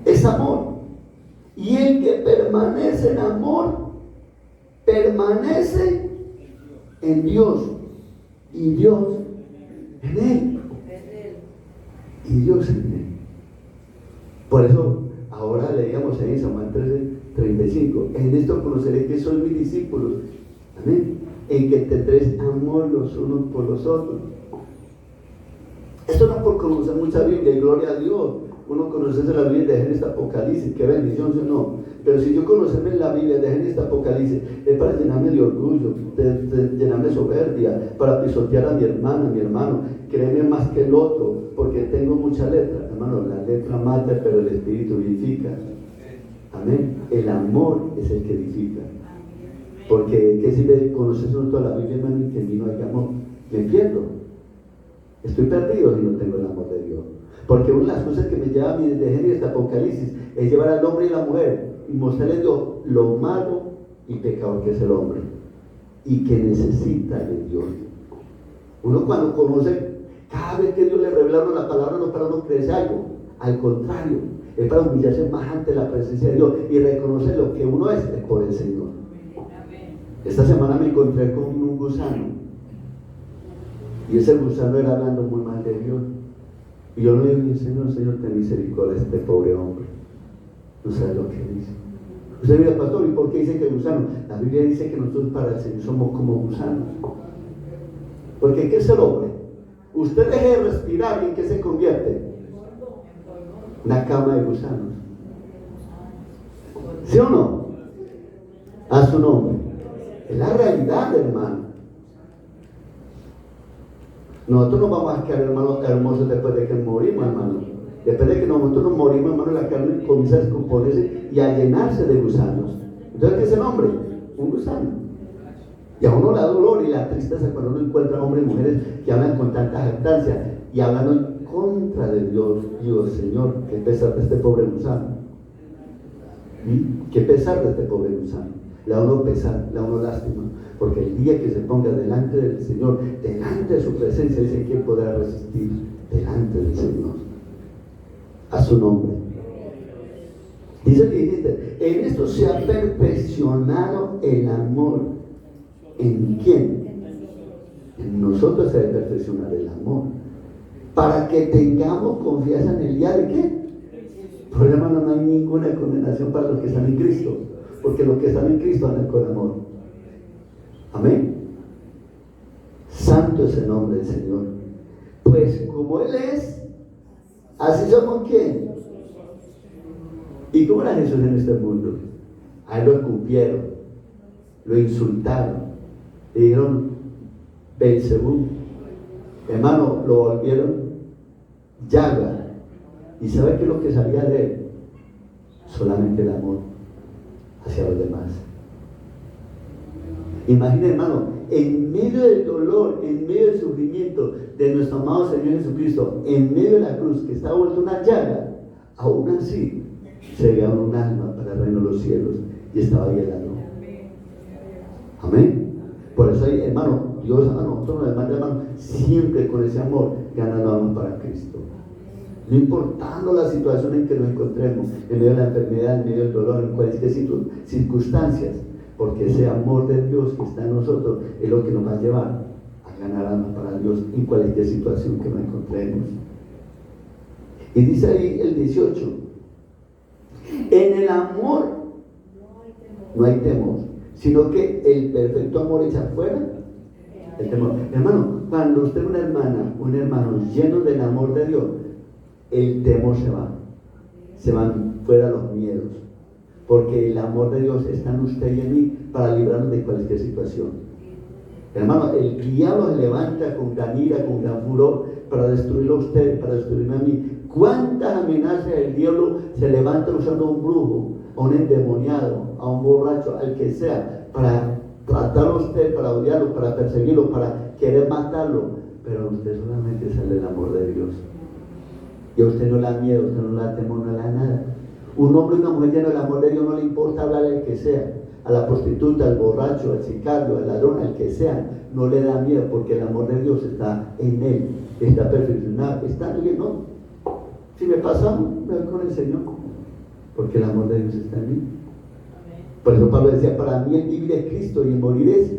es amor. Y el que permanece en amor, permanece en Dios. Y Dios en él. Y Dios en él. Por eso, ahora leíamos ahí en San Juan 13:35. En esto conoceré que sois mis discípulos. Amén. En que tendréis amor los unos por los otros. Esto no es por conocer mucha Biblia, y gloria a Dios. Uno conocerse la Biblia de Génesis, Apocalipsis, qué bendición, ¿sí o no? Pero si yo conocerme la Biblia de Génesis, Apocalipsis, es para llenarme de orgullo, de llenarme de soberbia, para pisotear a mi hermana, a mi hermano, creerme más que el otro, porque tengo mucha letra. Hermano, la letra mata, pero el Espíritu vivifica. Amén. El amor es el que edifica. Porque, ¿qué sirve conocer toda la Biblia, hermano, y que en mí no hay amor? Me pierdo. Estoy perdido si no tengo el amor de Dios. Porque una de las cosas que me lleva a mí desde Génesis hasta Apocalipsis es llevar al hombre y la mujer y mostrarle a Dios lo malo y pecador que es el hombre y que necesita de Dios. Uno cuando conoce, cada vez que Dios le revela la palabra, no es para uno creerse algo, al contrario, es para humillarse más ante la presencia de Dios y reconocer lo que uno es por el Señor. Esta semana me encontré con un gusano y ese gusano era hablando muy mal de Dios. Y yo le dije, Señor, ten misericordia de este pobre hombre. No sabe lo que dice. Usted mira, pastor, ¿y por qué dice que gusano? La Biblia dice que nosotros para el Señor somos como gusanos. Porque ¿qué es el hombre? Usted deje de respirar y ¿en qué se convierte? Una cama de gusanos. ¿Sí o no? A su nombre. Es la realidad, hermano. Nosotros nos vamos a quedar, hermano, hermosos después de que morimos, hermano. Después de que nosotros nos morimos, hermano, la carne comienza a descomponerse y a llenarse de gusanos. Entonces, ¿qué es el hombre? Un gusano. Y a uno le da dolor y la tristeza cuando uno encuentra hombres y mujeres que hablan con tanta jactancia y hablando en contra de Dios. Dios, Señor, qué pesar de este pobre gusano. Qué pesar de este pobre gusano. Le da uno pesar, le da uno lástima. Porque el día que se ponga delante del Señor, delante de su presencia, dice, ¿quién podrá resistir delante del Señor? A su nombre. Dice que dijiste, en esto se ha perfeccionado el amor. ¿En quién? En nosotros se debe perfeccionar el amor. Para que tengamos confianza en el día de qué. Por hermano, no hay ninguna condenación para los que están en Cristo. Porque los que están en Cristo andan con amor. Amén. Santo es el nombre del Señor. Pues como Él es, así somos ¿quién? ¿Y cómo era Jesús en este mundo? A Él lo escupieron, lo insultaron, le dijeron Belzebú. Hermano, lo volvieron llaga. ¿Y sabe qué es lo que salía de Él? Solamente el amor hacia los demás. Imagina, hermano, en medio del dolor, en medio del sufrimiento de nuestro amado Señor Jesucristo, en medio de la cruz que está vuelta una llaga, aún así se ganó un alma para el reino de los cielos y estaba ahí el alma. Amén. Por eso, hermano, Dios a nosotros nos demanda, hermano, siempre con ese amor ganando almas para Cristo. No importando la situación en que nos encontremos, en medio de la enfermedad, en medio del dolor, en cualquier circunstancias, porque ese amor de Dios que está en nosotros es lo que nos va a llevar a ganar almas para Dios en cualquier situación que nos encontremos. Y dice ahí el 18, en el amor no hay temor, sino que el perfecto amor echa fuera el temor. Hermano, cuando usted es una hermana, un hermano lleno del amor de Dios, el temor se van fuera los miedos, porque el amor de Dios está en usted y en mí para librarnos de cualquier situación. Hermano, el diablo se levanta con gran ira, con gran furor para destruirlo a usted, para destruirme a mí. ¿Cuántas amenazas el diablo se levanta usando a un brujo, a un endemoniado, a un borracho, al que sea, para tratarlo a usted, para odiarlo, para perseguirlo, para querer matarlo? Pero a usted solamente sale el amor de Dios. Y a usted no le da miedo, usted no le da temor, no le da nada. Un hombre y una mujer lleno del amor de Dios no le importa hablar al que sea, a la prostituta, al borracho, al sicario, al ladrón, al que sea, no le da miedo porque el amor de Dios está en él, está perfeccionado, está bien, no. Si me pasa, me voy con el Señor, porque el amor de Dios está en mí. Por eso Pablo decía, para mí el vivir es Cristo y el morir es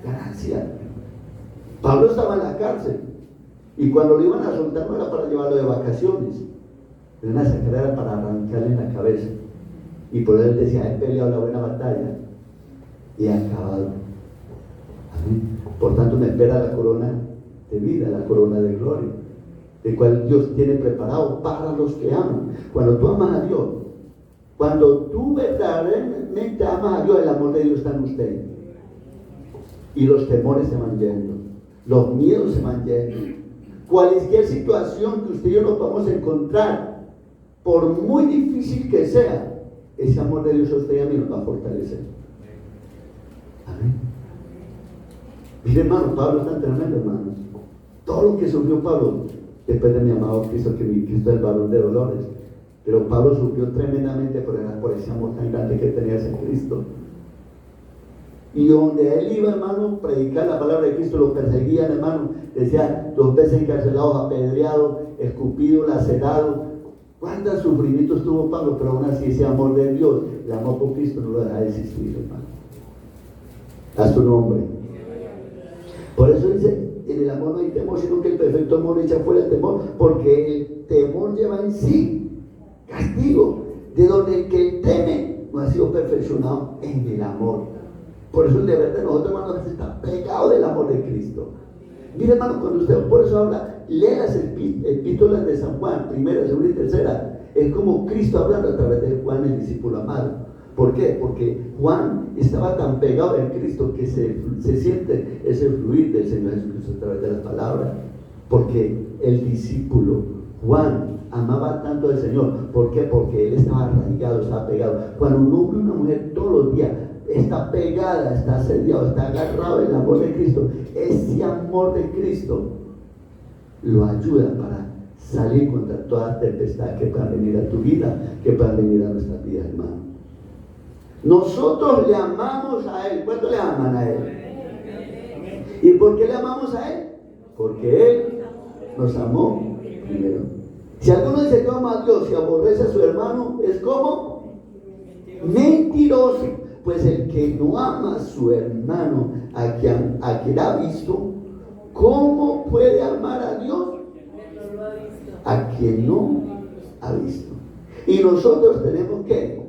ganancia. Pablo estaba en la cárcel y cuando lo iban a soltar no era para llevarlo de vacaciones, era una sacar para arrancarle en la cabeza. Y por él decía, he peleado la buena batalla y he acabado. Amén. Por tanto me espera la corona de vida, la corona de gloria, el cual Dios tiene preparado para los que aman. Cuando tú amas a Dios, cuando tú verdaderamente amas a Dios, el amor de Dios está en usted. Y los temores se van yendo, los miedos se van yendo. Cualquier situación que usted y yo nos vamos a encontrar, por muy difícil que sea, ese amor de Dios a usted y a mí nos va a fortalecer. Amén. Mire, hermano, Pablo es tan tremendo, hermano. Todo lo que sufrió Pablo, después de mi amado Cristo, que mi Cristo es el varón de dolores. Pero Pablo sufrió tremendamente por ese amor tan grande que tenía ese Cristo. Y donde él iba, hermano, predicar la palabra de Cristo, lo perseguían, hermano. Decía, 2 veces encarcelados, apedreados, escupido, lacerado. ¿Cuántos sufrimientos tuvo Pablo? Pero aún así ese amor de Dios, el amor por Cristo no lo deja de existir, hermano. A su nombre. Por eso dice, en el amor no hay temor, sino que el perfecto amor echa fuera el temor, porque el temor lleva en sí castigo, de donde el que teme no ha sido perfeccionado en el amor. Por eso el deber de nosotros, hermanos, está pegado del amor de Cristo. Mire, hermano, cuando usted por eso habla, lee las epístolas de San Juan, primera, segunda y tercera. Es como Cristo hablando a través de Juan, el discípulo amado. ¿Por qué? Porque Juan estaba tan pegado en Cristo que se siente ese fluir del Señor Jesucristo a través de la palabra. Porque el discípulo Juan amaba tanto al Señor. ¿Por qué? Porque él estaba arraigado, estaba pegado. Cuando un hombre y una mujer todos los días está pegada, está asediado, está agarrado en el amor de Cristo, ese amor de Cristo lo ayuda para salir contra toda tempestad que pueda venir a tu vida, que pueda venir a nuestra vida, hermano. Nosotros le amamos a Él. ¿Cuánto le aman a Él? ¿Y por qué le amamos a Él? Porque Él nos amó primero. Si alguno dice que ama a Dios y aborrece a su hermano, es como mentiroso. Pues el que no ama a su hermano, a quien ha visto, ¿cómo puede amar a Dios? A quien no ha visto. Y nosotros tenemos que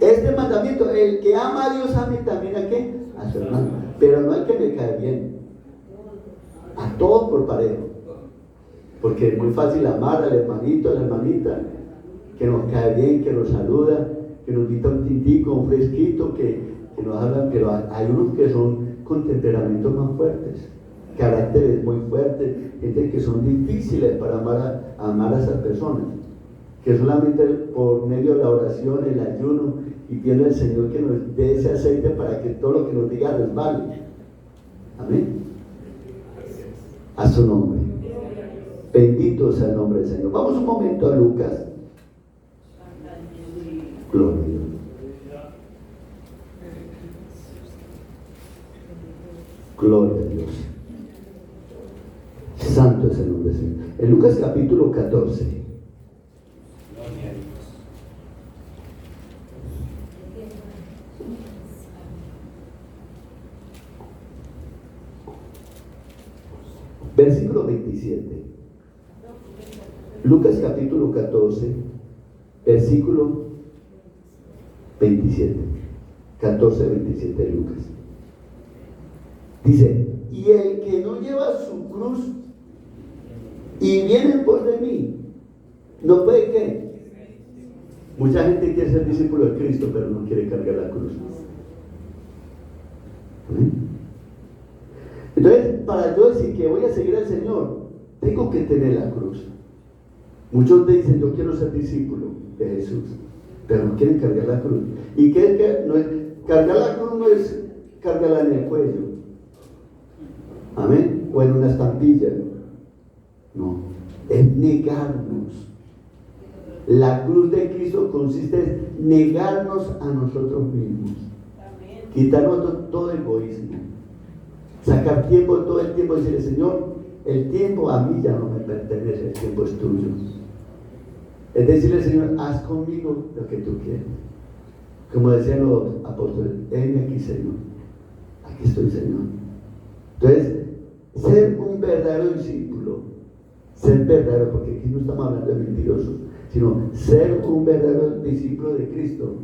este mandamiento, el que ama a Dios, ame también a qué, a su hermano, pero no al que me cae bien, a todos por parejo, porque es muy fácil amar al hermanito, a la hermanita que nos cae bien, que nos saluda, que nos invita un tintico, un fresquito, que nos hablan. Pero hay unos que son con temperamentos más fuertes, caracteres muy fuertes, gente que son difíciles para amar a esas personas, que solamente por medio de la oración, el ayuno, y pidiendo al Señor que nos dé ese aceite para que todo lo que nos diga resbale. Amén. A su nombre. Bendito sea el nombre del Señor. Vamos un momento a Lucas. Gloria a Dios. Gloria a Dios. Santo es el nombre del Señor. En Lucas capítulo 14. Versículo 27. Lucas capítulo 14, versículo 27. 14, 27 de Lucas. Dice, y el que no lleva su cruz y viene en pos de mí, no puede ¿qué? Mucha gente quiere ser discípulo de Cristo, pero no quiere cargar la cruz. ¿Mm? Entonces, para yo decir que voy a seguir al Señor, tengo que tener la cruz. Muchos dicen, yo quiero ser discípulo de Jesús, pero no quieren cargar la cruz. ¿Y qué es que no es? Cargar la cruz no es cargarla en el cuello, amén, o en una estampilla. No, es negarnos. La cruz de Cristo consiste en negarnos a nosotros mismos, quitarnos todo egoísmo, sacar tiempo todo el tiempo y decirle: Señor, el tiempo a mí ya no me pertenece, el tiempo es tuyo. Es decirle: Señor, haz conmigo lo que tú quieres. Como decían los apóstoles: heme aquí, Señor, aquí estoy, Señor. Entonces, ser un verdadero discípulo, ser verdadero, porque aquí no estamos hablando de mentirosos, sino ser un verdadero discípulo de Cristo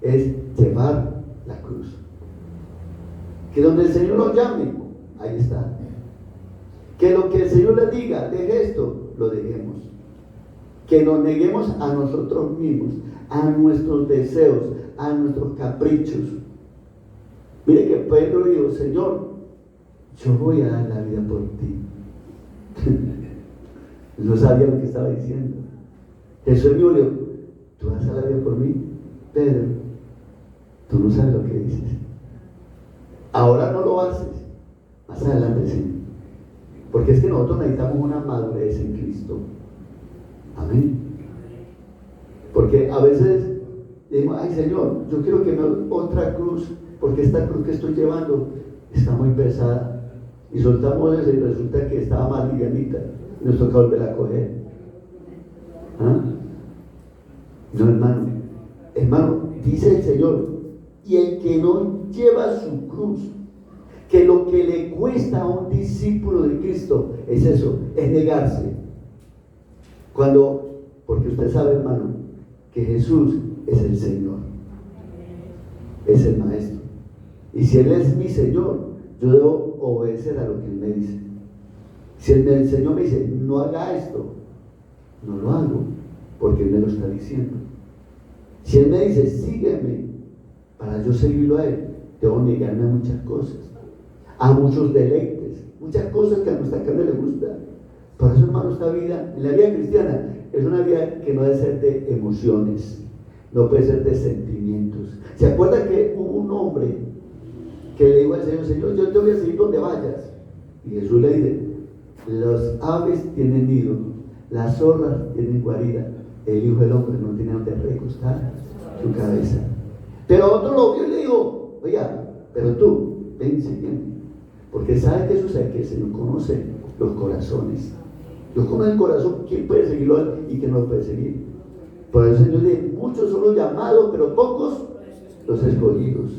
es llevar la cruz. Que donde el Señor nos llame, ahí está. Que lo que el Señor le diga, deje esto, lo dejemos. Que nos neguemos a nosotros mismos, a nuestros deseos, a nuestros caprichos. Mire que Pedro dijo: Señor, yo voy a dar la vida por ti. No sabía lo que estaba diciendo. Jesús me dijo: ¿tú vas a dar la vida por mí? Pedro, tú no sabes lo que dices. Ahora no lo haces, más adelante sí. Porque es que nosotros necesitamos una madurez en Cristo. Amén. Porque a veces decimos: ay, Señor, yo quiero que me dé otra cruz, porque esta cruz que estoy llevando está muy pesada. Y soltamos eso y resulta que estaba más livianita. Nos toca volver a coger. ¿Ah? No, hermano. Hermano, dice el Señor: y el que no lleva su cruz, que lo que le cuesta a un discípulo de Cristo es eso, es negarse. Porque usted sabe, hermano, que Jesús es el Señor, es el Maestro. Y si Él es mi Señor, yo debo obedecer a lo que Él me dice. Si el Señor me dice: no haga esto, no lo hago, porque Él me lo está diciendo. Si Él me dice: sígueme, para yo seguirlo a Él, debo negarme a muchas cosas, a muchos deleites, muchas cosas que a nuestra carne le gusta. Por eso, hermano, esta vida, en la vida cristiana, es una vida que no debe ser de emociones, no puede ser de sentimientos. ¿Se acuerda que hubo un hombre que le dijo al Señor: Señor, yo te voy a seguir donde vayas? Y Jesús le dice: las aves tienen nido, las zorras tienen guarida, el Hijo del Hombre no tiene donde recostar su cabeza. Pero otro lo vio y le dijo: oiga, pero tú, ven, sígueme. Porque sabe que sucede, que el Señor conoce los corazones. Dios conoce el corazón, quién puede seguirlo a Él y quién no lo puede seguir. Por eso el Señor dice: muchos son los llamados, pero pocos los escogidos.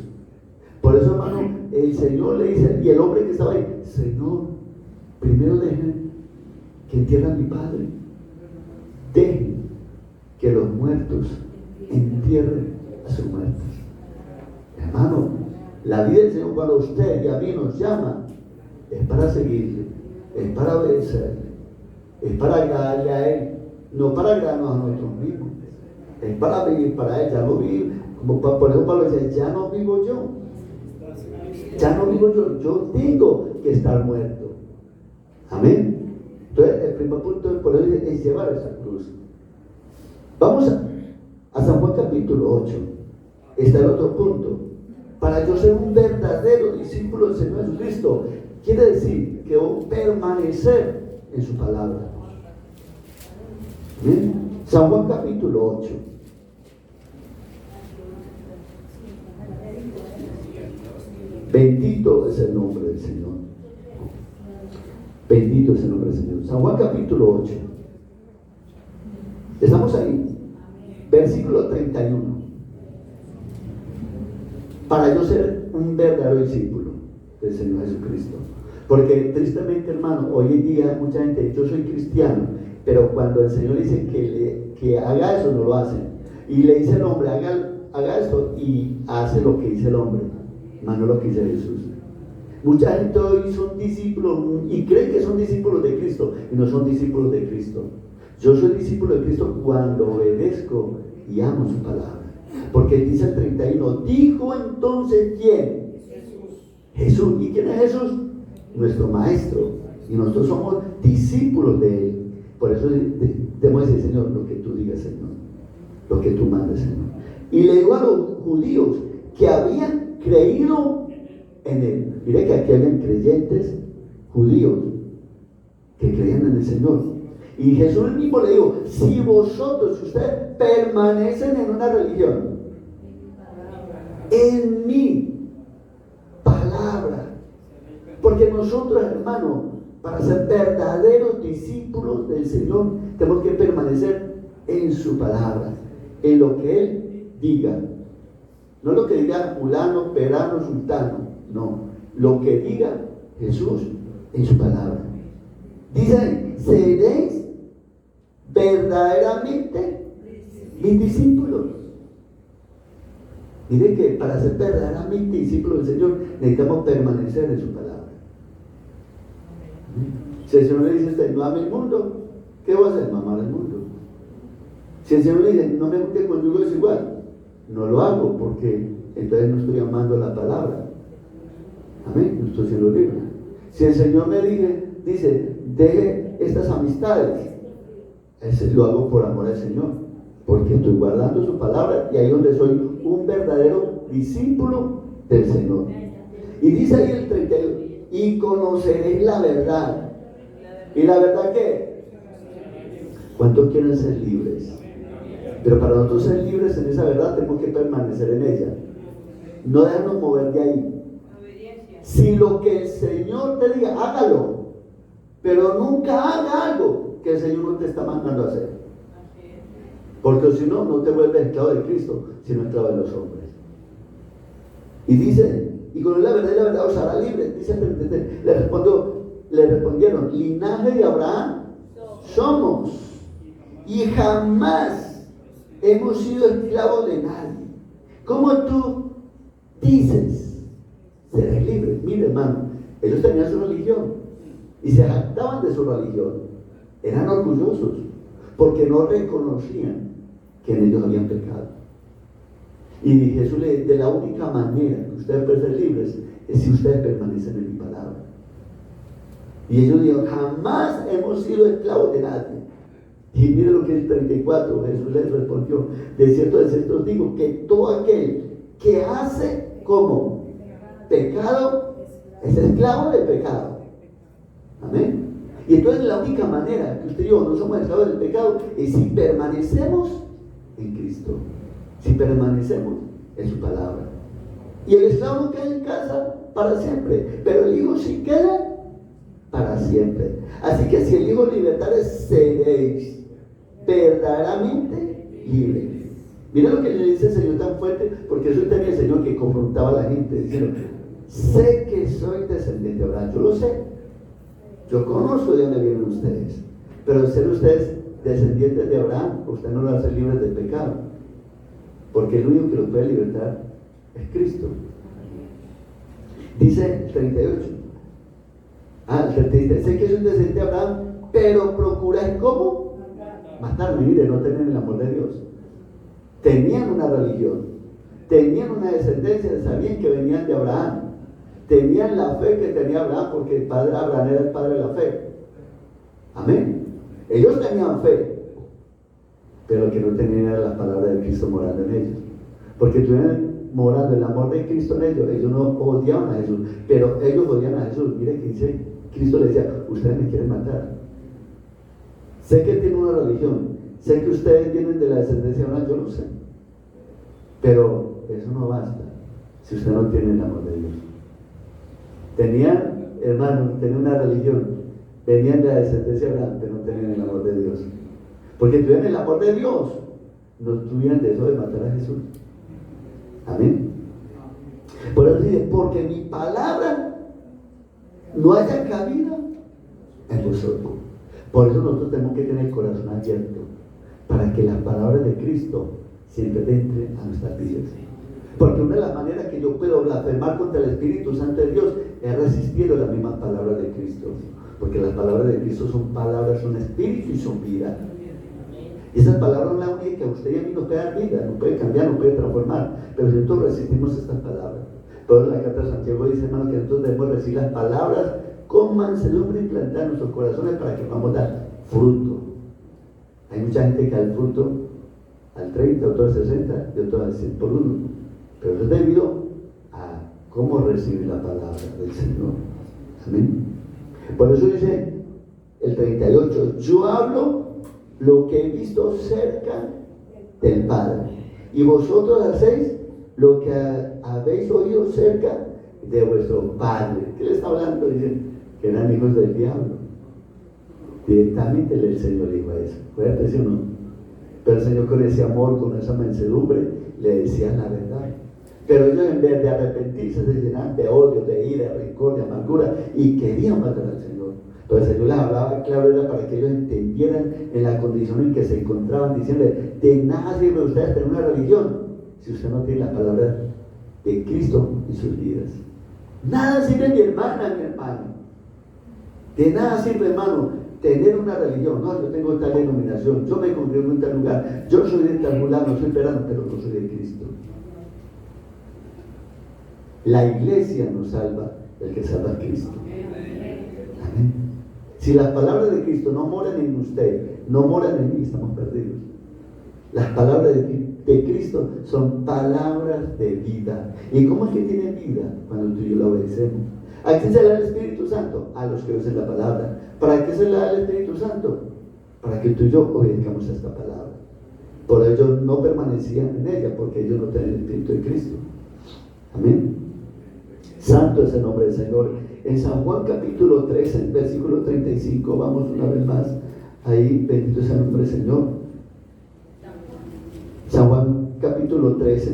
Por eso, hermano, el Señor le dice, y el hombre que estaba ahí: Señor, primero dejen que entierren a mi padre, dejen que los muertos entierren a sus muertos. Hermano, la vida del Señor, cuando usted y a mí nos llama, es para seguirle, es para obedecerle, es para agradarle a Él, no para agradarnos a nosotros mismos, es para vivir para Él. Ya no vivir, como por eso Pablo decía: ya no vivo yo, ya no vivo yo tengo que estar muerto. Amén. Entonces, el primer punto por eso es llevar esa cruz. Vamos a San Juan capítulo 8. Está el otro punto. Para yo ser un verdadero discípulo del Señor Jesucristo, quiere decir que debo permanecer en su palabra. ¿Bien? San Juan capítulo 8. Bendito es el nombre del Señor. Bendito es el nombre del Señor. San Juan capítulo 8. Estamos ahí. Versículo 31. Para yo ser un verdadero discípulo del Señor Jesucristo. Porque tristemente, hermano, hoy en día mucha gente dice: yo soy cristiano, pero cuando el Señor dice que haga eso, no lo hacen. Y le dice el hombre: haga esto, y hace lo que dice el hombre, más no lo que dice Jesús. Mucha gente hoy son discípulos y creen que son discípulos de Cristo, y no son discípulos de Cristo. Yo soy discípulo de Cristo cuando obedezco y amo su palabra. Porque dice el 31: dijo entonces ¿quién? Jesús. ¿Y quién es Jesús? Nuestro Maestro. Y nosotros somos discípulos de Él. Por eso debemos decir: Señor, lo que tú digas, Señor, lo que tú mandes, Señor. Y le digo a los judíos que habían creído en Él. Mire que aquí habían creyentes judíos que creían en el Señor. Y Jesús mismo le dijo, si vosotros, si ustedes permanecen en una religión, en mi palabra, porque nosotros, hermano, para ser verdaderos discípulos del Señor, tenemos que permanecer en su palabra, en lo que Él diga. No lo que diga fulano, perano, sultano, no, lo que diga Jesús en su palabra. Dice, seréis verdaderamente mis discípulos. Mire que para ser verdaderamente discípulos del Señor necesitamos permanecer en su palabra. Si el Señor le dice a usted, no ame el mundo, ¿qué va a hacer? Amar el mundo. Si el Señor le dice, no me junte con yugo desigual, no lo hago porque entonces no estoy amando la palabra. Amén, no estoy siendo libre. Si el Señor me dice, deje estas amistades, lo hago por amor al Señor, porque estoy guardando su palabra y ahí es donde soy un verdadero discípulo del Señor. Y dice ahí el 32, y conoceréis la verdad. ¿Y la verdad qué? ¿Cuántos quieren ser libres? Pero para nosotros ser libres en esa verdad tenemos que permanecer en ella, no dejarnos mover de ahí. Si lo que el Señor te diga, hágalo, pero nunca haga algo que el Señor no te está mandando a hacer, porque si no, no te vuelves esclavo de Cristo, sino esclavo de los hombres. Y dice, y con la verdad os hará libre. Dice, le respondieron, linaje de Abraham somos, y jamás hemos sido esclavos de nadie. ¿Cómo tú dices, serás libre? Mire, hermano, ellos tenían su religión y se jactaban de su religión, eran orgullosos porque no reconocían que en ellos habían pecado. Y Jesús le dice, de la única manera que ustedes pueden ser libres es si ustedes permanecen en mi palabra. Y ellos dijeron, jamás hemos sido esclavos de nadie. Y mire lo que es el 34, Jesús les respondió, de cierto os digo, que todo aquel que hace como pecado es esclavo del pecado. Amén. Y entonces la única manera que usted y yo no somos esclavos del pecado es si permanecemos en Cristo, si permanecemos en su palabra. Y el esclavo no queda en casa para siempre, pero el hijo sí queda para siempre. Así que si el hijo libertare, seréis verdaderamente libres. Mira lo que le dice el Señor tan fuerte, porque eso tenía el Señor que confrontaba a la gente diciendo, sé que soy descendiente de Abraham, yo lo sé, yo conozco de dónde vienen ustedes, pero ser ustedes descendientes de Abraham, usted no lo hace libres del pecado, porque el único que los puede libertar es Cristo. Dice el 38, el 37, sé que soy descendiente de Abraham, pero procuráis ¿cómo? Matarme. Mire, no tienen el amor de Dios. Tenían una religión, tenían una descendencia, sabían que venían de Abraham, tenían la fe que tenía Abraham, porque el padre Abraham era el padre de la fe. Amén. Ellos tenían fe, pero lo que no tenían era la palabra de Cristo morando en ellos, porque estuvieran morando el amor de Cristo en ellos. Ellos no odiaban a Jesús, pero ellos odiaban a Jesús. Mire que dice, Cristo les decía, ustedes me quieren matar, sé que tienen una religión, sé que ustedes vienen de la descendencia de Abraham, yo lo sé, pero eso no basta si usted no tiene el amor de Dios. Tenían, hermanos, tenían una religión, venían de la descendencia de Abraham, pero no tenían el amor de Dios, porque tuvieran el amor de Dios, no tuvieran de eso de matar a Jesús. Amén. Por eso dice, porque mi palabra no haya cabida en vosotros. Por eso nosotros tenemos que tener el corazón abierto, para que las palabras de Cristo siempre entren a nuestras vidas. Porque una de las maneras que yo puedo blasfemar contra el Espíritu Santo de Dios es resistiendo las mismas palabras de Cristo, porque las palabras de Cristo son palabras, son espíritu y son vida. Y esas palabras son las únicas que a usted y a mí nos puede dar vida, nos puede cambiar, nos puede transformar, pero si nosotros resistimos estas palabras. Por eso la carta de Santiago dice, hermano, que nosotros debemos recibir las palabras con mansedumbre y plantar en nuestros corazones para que podamos dar fruto. Hay mucha gente que da el fruto al 30, otro al 60 y otro al 100 por uno, pero eso es debido a cómo recibir la palabra del Señor. Amén. Por eso dice, el 38. Yo hablo lo que he visto cerca del Padre, y vosotros hacéis lo que habéis oído cerca de vuestro Padre. ¿Qué le está hablando? Dicen que eran hijos del diablo. Directamente el Señor dijo eso. Fuerte, ¿sí o no? Pero el Señor, con ese amor, con esa mansedumbre, le decía la verdad. Pero ellos, en vez de arrepentirse, se llenaban de odio, de ira, de rencor, de amargura, y querían matar al Señor. Entonces el Señor les hablaba, claro, era para que ellos entendieran en la condición en que se encontraban, diciéndole: de nada sirve a ustedes tener una religión si usted no tiene la palabra de Cristo en sus vidas. Nada sirve, mi hermana, mi hermano. De nada sirve, hermano, tener una religión. No, yo tengo tal denominación, yo me congrego en tal lugar, yo soy de tal lugar, no soy perano, pero no soy de Cristo. La iglesia nos salva, el que salva a Cristo. Amén. Si las palabras de Cristo no moran en usted, no moran en mí, estamos perdidos. Las palabras de Cristo son palabras de vida. ¿Y cómo es que tienen vida? Cuando tú y yo la obedecemos. ¿A quién se le da el Espíritu Santo? A los que obedecen la palabra. ¿Para qué se le da el Espíritu Santo? Para que tú y yo obedezcamos a esta palabra. Por ellos no permanecían en ella, porque ellos no tienen el Espíritu de Cristo. Amén. Santo es el nombre del Señor. En San Juan capítulo 13, versículo 35, vamos una vez más. Ahí, bendito sea el nombre del Señor. San Juan capítulo 13,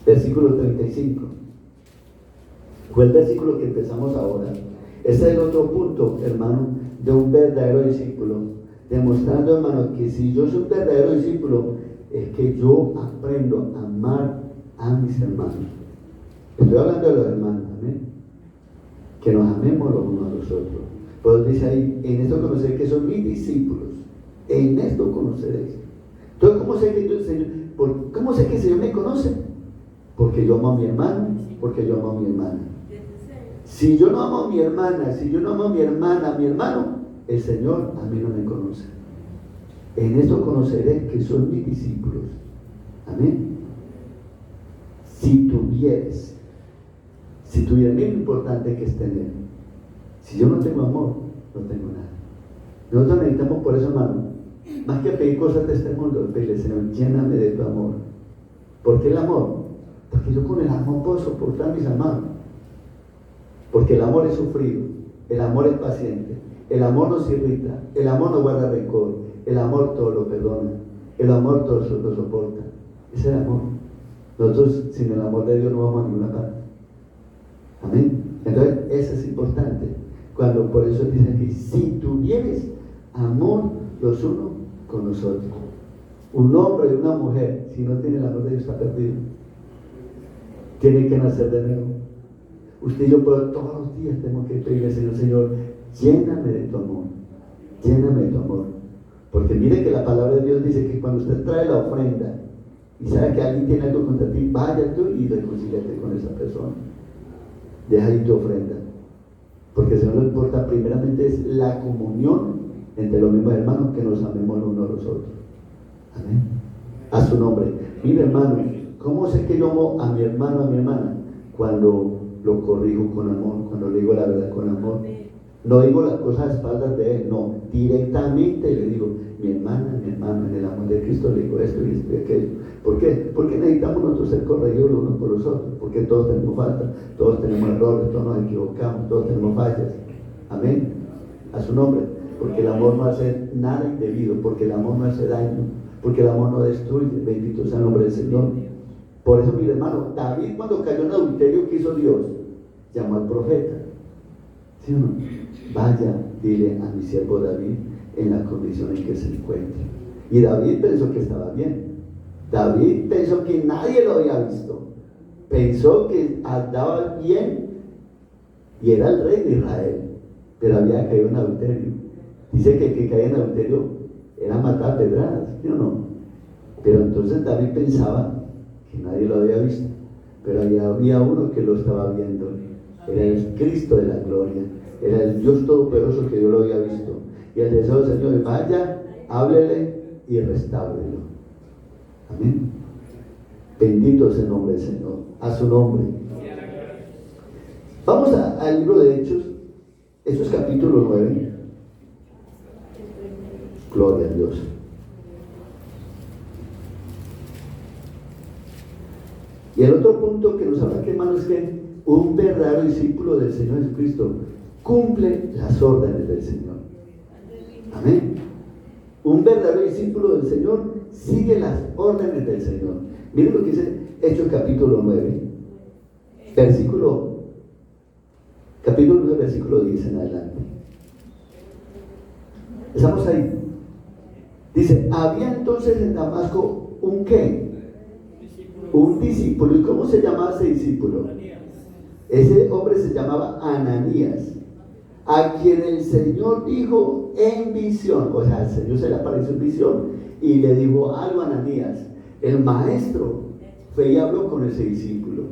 versículo 35. Fue el versículo que empezamos ahora. Este es el otro punto, hermano, de un verdadero discípulo. Demostrando, hermano, que si yo soy un verdadero discípulo, es que yo aprendo a amar a mis hermanos. Estoy hablando de los hermanos, amén. Que nos amemos los unos a los otros. Pues dice ahí: en esto conoceréis que son mis discípulos. En esto conoceréis. Entonces, ¿cómo sé que el Señor me conoce? Porque yo amo a mi hermano, porque yo amo a mi hermana. Si yo no amo a mi hermana, si yo no amo a mi hermana, a mi hermano, el Señor a mí no me conoce. En esto conoceré que son mis discípulos. Amén. Si tuvieres, mira lo importante que es tener. Si yo no tengo amor, no tengo nada. Nosotros necesitamos, por eso, hermano, más que pedir cosas de este mundo, pedirle: Señor, lléname de tu amor. ¿Por qué el amor? Porque yo con el amor puedo soportar a mis hermanos. Porque el amor es sufrido, el amor es paciente, el amor no se irrita, el amor no guarda rencor, el amor todo lo perdona, el amor todo lo soporta. Ese es el amor. Nosotros sin el amor de Dios no vamos a ninguna parte. Amén. Entonces, eso es importante. Por eso dice aquí: si tuvieres amor los unos con los otros. Un hombre y una mujer, si no tiene el amor de Dios, está perdido. Tiene que nacer de nuevo. Usted y yo, todos los días tenemos que pedirle al Señor: Señor, lléname de tu amor, lléname de tu amor. Porque mire que la palabra de Dios dice que cuando usted trae la ofrenda y sabe que alguien tiene algo contra ti, vaya tú y reconcíliate con esa persona. Deja ahí tu ofrenda. Porque el Señor le importa primeramente es la comunión entre los mismos hermanos, que nos amemos los unos a los otros. Amén. A su nombre. Mire, hermano, ¿cómo sé que yo amo a mi hermano, a mi hermana? Cuando lo corrijo con amor, cuando le digo la verdad con amor. No digo las cosas a espaldas de él, no, directamente le digo: mi hermana, mi hermano, en el amor de Cristo le digo esto y esto y aquello. ¿Por qué? Porque necesitamos nosotros ser corregidos los unos por los otros, porque todos tenemos faltas, todos tenemos errores, todos nos equivocamos, todos tenemos fallas. Amén. A su nombre. Porque el amor no hace nada indebido, porque el amor no hace daño, porque el amor no destruye. Bendito sea el nombre del Señor. Por eso, mi hermano, David, cuando cayó en adulterio, ¿qué hizo Dios? Llamó al profeta. ¿Sí o no? Vaya, dile a mi siervo David en la condición en que se encuentra. Y David pensó que estaba bien. David pensó que nadie lo había visto. Pensó que andaba bien y era el rey de Israel, pero había caído en adulterio. Dice que el que caía en adulterio era matar pedradas, ¿sí o no? Pero entonces David pensaba que nadie lo había visto, pero había uno que lo estaba viendo. Era el Cristo de la gloria, era el Dios todopoderoso que yo lo había visto. Y el deseo del Señor: vaya, háblele y restáurelo. Amén. Bendito es el nombre del Señor. A su nombre. Vamos al libro de Hechos. Eso es capítulo 9. Gloria a Dios. Y el otro punto que nos habla, que hermano, es que un verdadero discípulo del Señor Jesucristo cumple las órdenes del Señor. Amén. Un verdadero discípulo del Señor sigue las órdenes del Señor. Miren lo que dice Hechos capítulo 9, capítulo 9, versículo 10 en adelante. Estamos ahí. Dice, había entonces en Damasco un ¿qué? Un discípulo. ¿Y cómo se llamaba ese discípulo? Ese hombre se llamaba Ananías, a quien el Señor dijo en visión. O sea, el Señor se le apareció en visión y le dijo algo a Ananías. El maestro fue y habló con ese discípulo.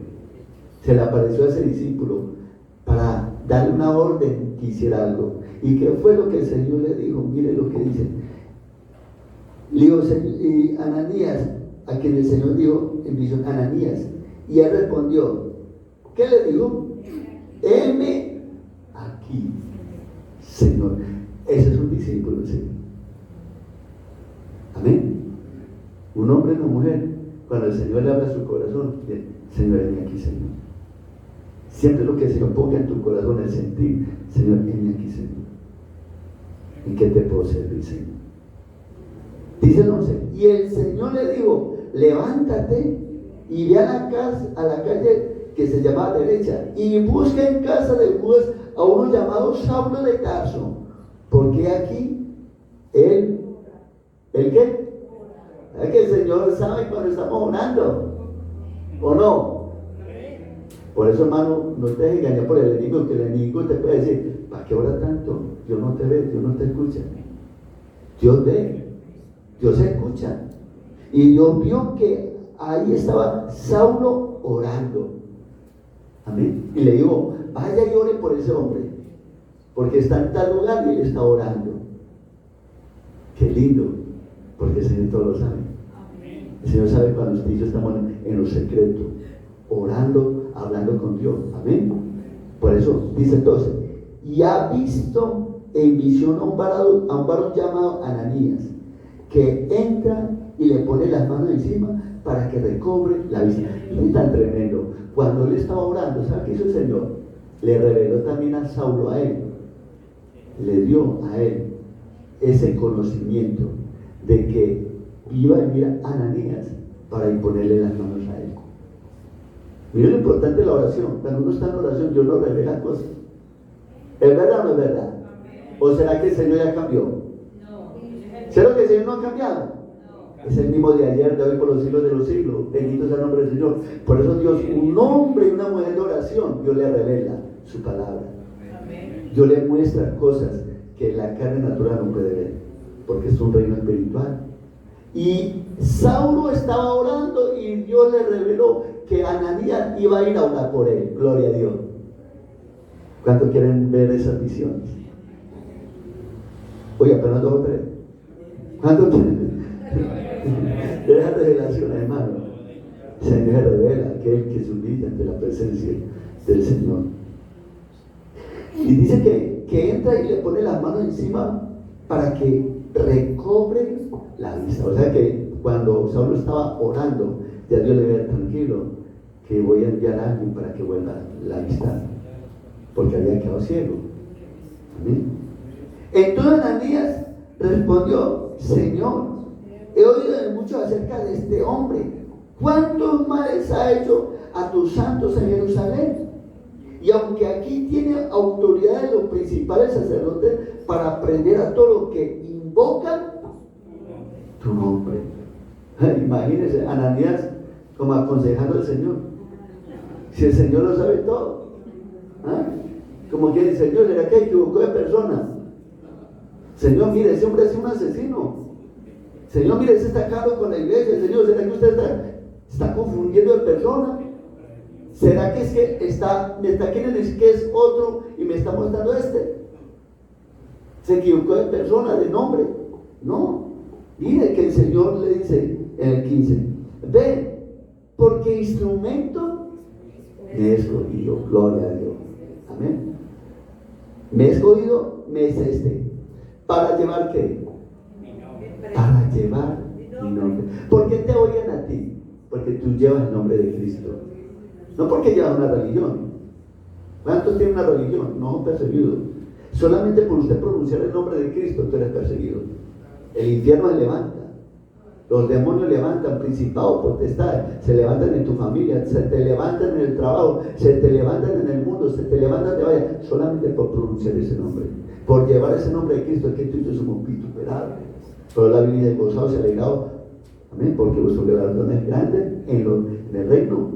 Se le apareció a ese discípulo para darle una orden que hiciera algo. ¿Y qué fue lo que el Señor le dijo? Mire lo que dice. Le dijo, y Ananías, a quien el Señor dijo en visión, Ananías. Y él respondió, ¿qué le dijo? Heme aquí, Señor. Ese es un discípulo del Señor. Amén. Un hombre y una mujer, cuando el Señor le habla a su corazón, dice, Señor, heme aquí, Señor. Siempre lo que el Señor ponga en tu corazón, el sentir, Señor, heme aquí, Señor. ¿En qué te puedo servir, Señor? Dice el 11, y el Señor le dijo, levántate y ve a la calle que se llama derecha, y busca en casa de Judas a uno llamado Saulo de Tarso, porque aquí ¿el qué? Es que el Señor sabe cuando estamos orando, ¿o no? Por eso, hermano, no te dejes engañar por el enemigo, que el enemigo te puede decir, ¿para qué ora tanto? Dios no te ve, Dios no te escucha. Dios ve, Dios escucha. Y Dios vio que ahí estaba Saulo orando. Amén. Y le dijo, vaya y ore por ese hombre, porque está en tal lugar y él está orando. Qué lindo, porque el Señor todo lo sabe. El Señor sabe cuando usted y yo estamos en lo secreto, orando, hablando con Dios. Amén. Por eso dice entonces, y ha visto en visión a un varón llamado Ananías, que entra y le pone las manos encima para que recobre la vista. Y es tan tremendo. Cuando él estaba orando, ¿sabe qué hizo el Señor? Le reveló también a Saulo, a él, le dio a él ese conocimiento de que iba a venir a Ananías para imponerle las manos a él. Miren lo importante de la oración. Cuando uno está en oración, Dios nos revela cosas. ¿Es verdad o no es verdad? ¿O será que el Señor ya cambió? ¿Será que el Señor no ha cambiado? Es el mismo de ayer, de hoy, por los siglos de los siglos. Bendito sea el nombre del Señor. Por eso Dios, un hombre y una mujer de oración, Dios le revela su palabra. Dios le muestra cosas que la carne natural no puede ver, porque es un reino espiritual. Y Saulo estaba orando y Dios le reveló que Ananías iba a ir a orar por él. Gloria a Dios. ¿Cuántos quieren ver esas visiones? Oye, apenas 2 o 3. ¿Cuántos quieren ver esas revelaciones, hermano? El Señor se revela aquel que se humilla ante la presencia del Señor. Y dice que entra y le pone las manos encima para que recobre la vista. O sea que cuando Saulo estaba orando, ya Dios le veía tranquilo, que voy a enviar a alguien para que vuelva la vista, porque había quedado ciego. Amén. Entonces Ananías respondió, Señor, he oído de mucho acerca de este hombre. ¿Cuántos males ha hecho a tus santos en Jerusalén? Y aunque aquí tiene autoridad de los principales sacerdotes para prender a todos los que invocan tu nombre. Imagínense, Ananías como aconsejando al Señor. Si el Señor lo sabe todo. Como que el Señor, ¿será que equivocó de persona? Señor, mire, ese hombre es un asesino. Señor, mire, ese está acabando con la iglesia. Señor, ¿será que usted está confundiendo de persona? ¿Será que es que me está queriendo decir que es otro y me está mostrando este? ¿Se equivocó de persona, de nombre? No. Mire que el Señor le dice en el 15, ven, porque instrumento me he escogido. Gloria a Dios. Amén. Me he escogido, me es este. ¿Para llevar qué? Para llevar mi nombre. ¿Por qué te oyen a ti? Porque tú llevas el nombre de Cristo. No porque llevas una religión. ¿Cuántos tienen una religión? No son perseguidos. Solamente por usted pronunciar el nombre de Cristo, tú eres perseguido. El infierno se levanta. Los demonios levantan, principados, potestades, se levantan en tu familia, se te levantan en el trabajo, se te levantan en el mundo, se te levantan de vaya, solamente por pronunciar ese nombre, por llevar ese nombre de Cristo, es que tú y yo somos vituperados. Pero la Biblia dice, gozados y alegrados, amén, porque vuestro galardón es grande en el reino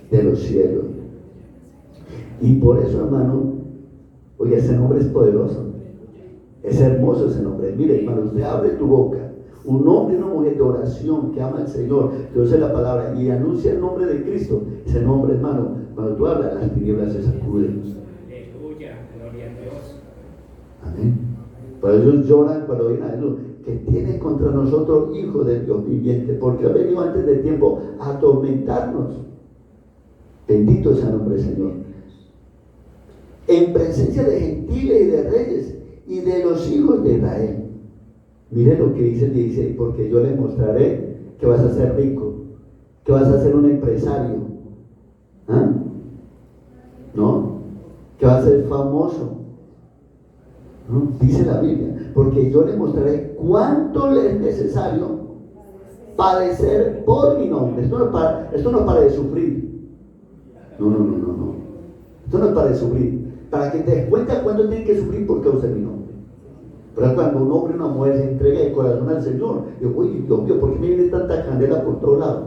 de los cielos. Y por eso, hermano, oye, ese nombre es poderoso, es hermoso ese nombre. Mire, hermano, usted abre tu boca, un hombre y una mujer de oración que ama al Señor, que usa la palabra y anuncia el nombre de Cristo. Ese nombre, hermano, cuando tú hablas, las tinieblas se sacuden. Aleluya, gloria a Dios. Amén. Por eso ellos lloran cuando ven a Jesús, que tiene contra nosotros hijo de Dios viviente, porque ha venido antes de tiempo a atormentarnos. Bendito sea el nombre del Señor. En presencia de gentiles y de reyes y de los hijos de Israel. Mire lo que dice el 16, porque yo les mostraré que vas a ser rico, que vas a ser un empresario, ¿ah? ¿No? Que vas a ser famoso, ¿no? Dice la Biblia, porque yo les mostraré cuánto les es necesario padecer por mi nombre. Esto no es para de sufrir. No. Esto no es para de sufrir. Para que te des cuenta cuánto tienen que sufrir por causa de mi nombre. Pero cuando un hombre y una mujer se entrega de corazón al Señor, yo, oye, Dios mío, ¿por qué me viene tanta candela por todos lados?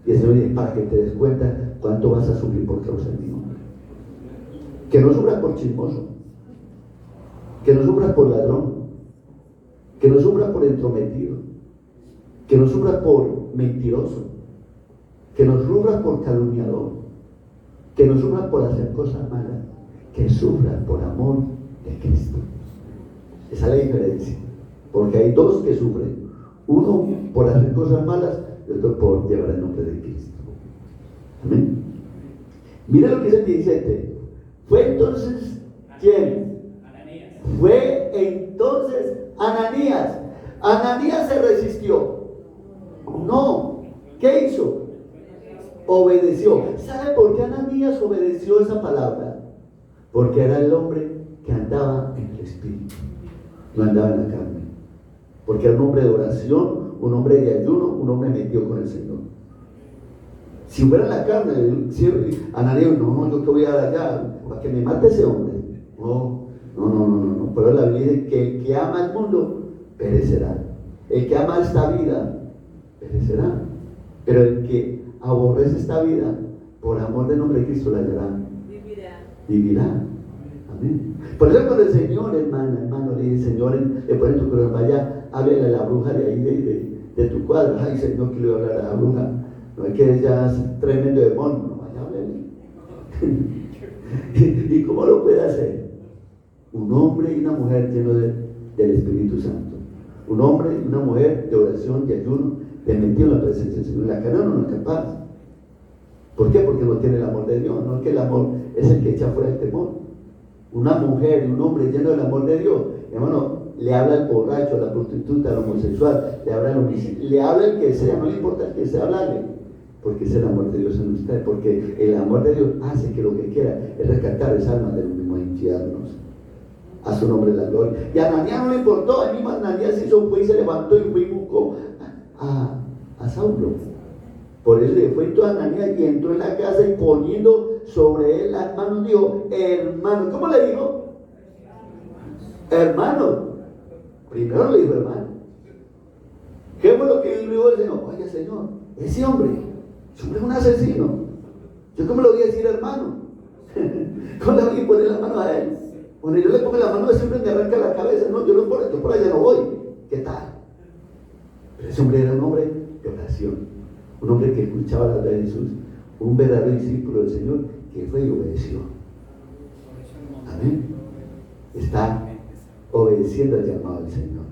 Y el Señor dice, para que te des cuenta cuánto vas a sufrir por causa de mi nombre. Que no sufras por chismoso, que no sufras por ladrón, que no sufras por entrometido, que no sufras por mentiroso, que no sufras por calumniador, que no sufras por hacer cosas malas, que sufras por amor de Cristo. Esa es la diferencia, porque hay dos que sufren, uno por hacer cosas malas y otro por llevar el nombre de Cristo. Amén. Mira lo que dice el 17. Fue entonces, ¿quién? Ananías. Fue entonces Ananías. Ananías se resistió. No. ¿Qué hizo? Obedeció. ¿Sabe por qué Ananías obedeció esa palabra? Porque era el hombre que andaba en el Espíritu, no andaba en la carne. Porque era un hombre de oración, un hombre de ayuno, un hombre metido con el Señor. Si fuera en la carne, Ananías, no, yo que voy a dar allá, para que me mate ese hombre. No. Pero la Biblia dice que el que ama el mundo perecerá. El que ama esta vida perecerá. Pero el que aborrece esta vida, por amor del nombre de Cristo la hallará. Vivirá. Amén. Por eso cuando el Señor, hermano, le dice, Señor, le pone tu corazón, vaya, háblele a la bruja de ahí, de tu cuadro. Ay, Señor, que le voy a hablar a la bruja. No es que ella es tremendo demonio, no, vaya, háblele. ¿Y cómo lo puede hacer? Un hombre y una mujer llenos del Espíritu Santo. Un hombre y una mujer de oración, de ayuno, de mentir en la presencia del Señor. La carne no es capaz. ¿Por qué? Porque no tiene el amor de Dios. No es que el amor es el que echa fuera el temor. Una mujer y un hombre lleno del amor de Dios, hermano, le habla al borracho, a la prostituta, al homosexual, le habla al homicidio, le habla el que sea, no le importa el que sea, hablarle, porque es el amor de Dios en usted, porque el amor de Dios hace que lo que quiera es rescatar esa alma de los mismos infiernos. A su nombre la gloria. Y a Ananías no le importó, el mismo Ananías fue y se levantó y fue y buscó a Saulo. Por eso le fue entonces Ananías y entró en la casa y poniendo sobre él las manos dijo, hermano. ¿Cómo le dijo? Hermano. Primero le dijo hermano. ¿Qué fue lo que dijo el Señor? Oye, Señor, ese hombre es un asesino. ¿Yo cómo le voy a decir hermano? ¿Cómo le voy a poner las manos a él? Cuando yo le pongo la mano, siempre me arranca la cabeza. No, yo por allá no voy. ¿Qué tal? Pero ese hombre era un hombre de oración. Un hombre que escuchaba la verdad de Jesús, un verdadero discípulo del Señor que fue y obedeció. Amén. Está obedeciendo al llamado del Señor.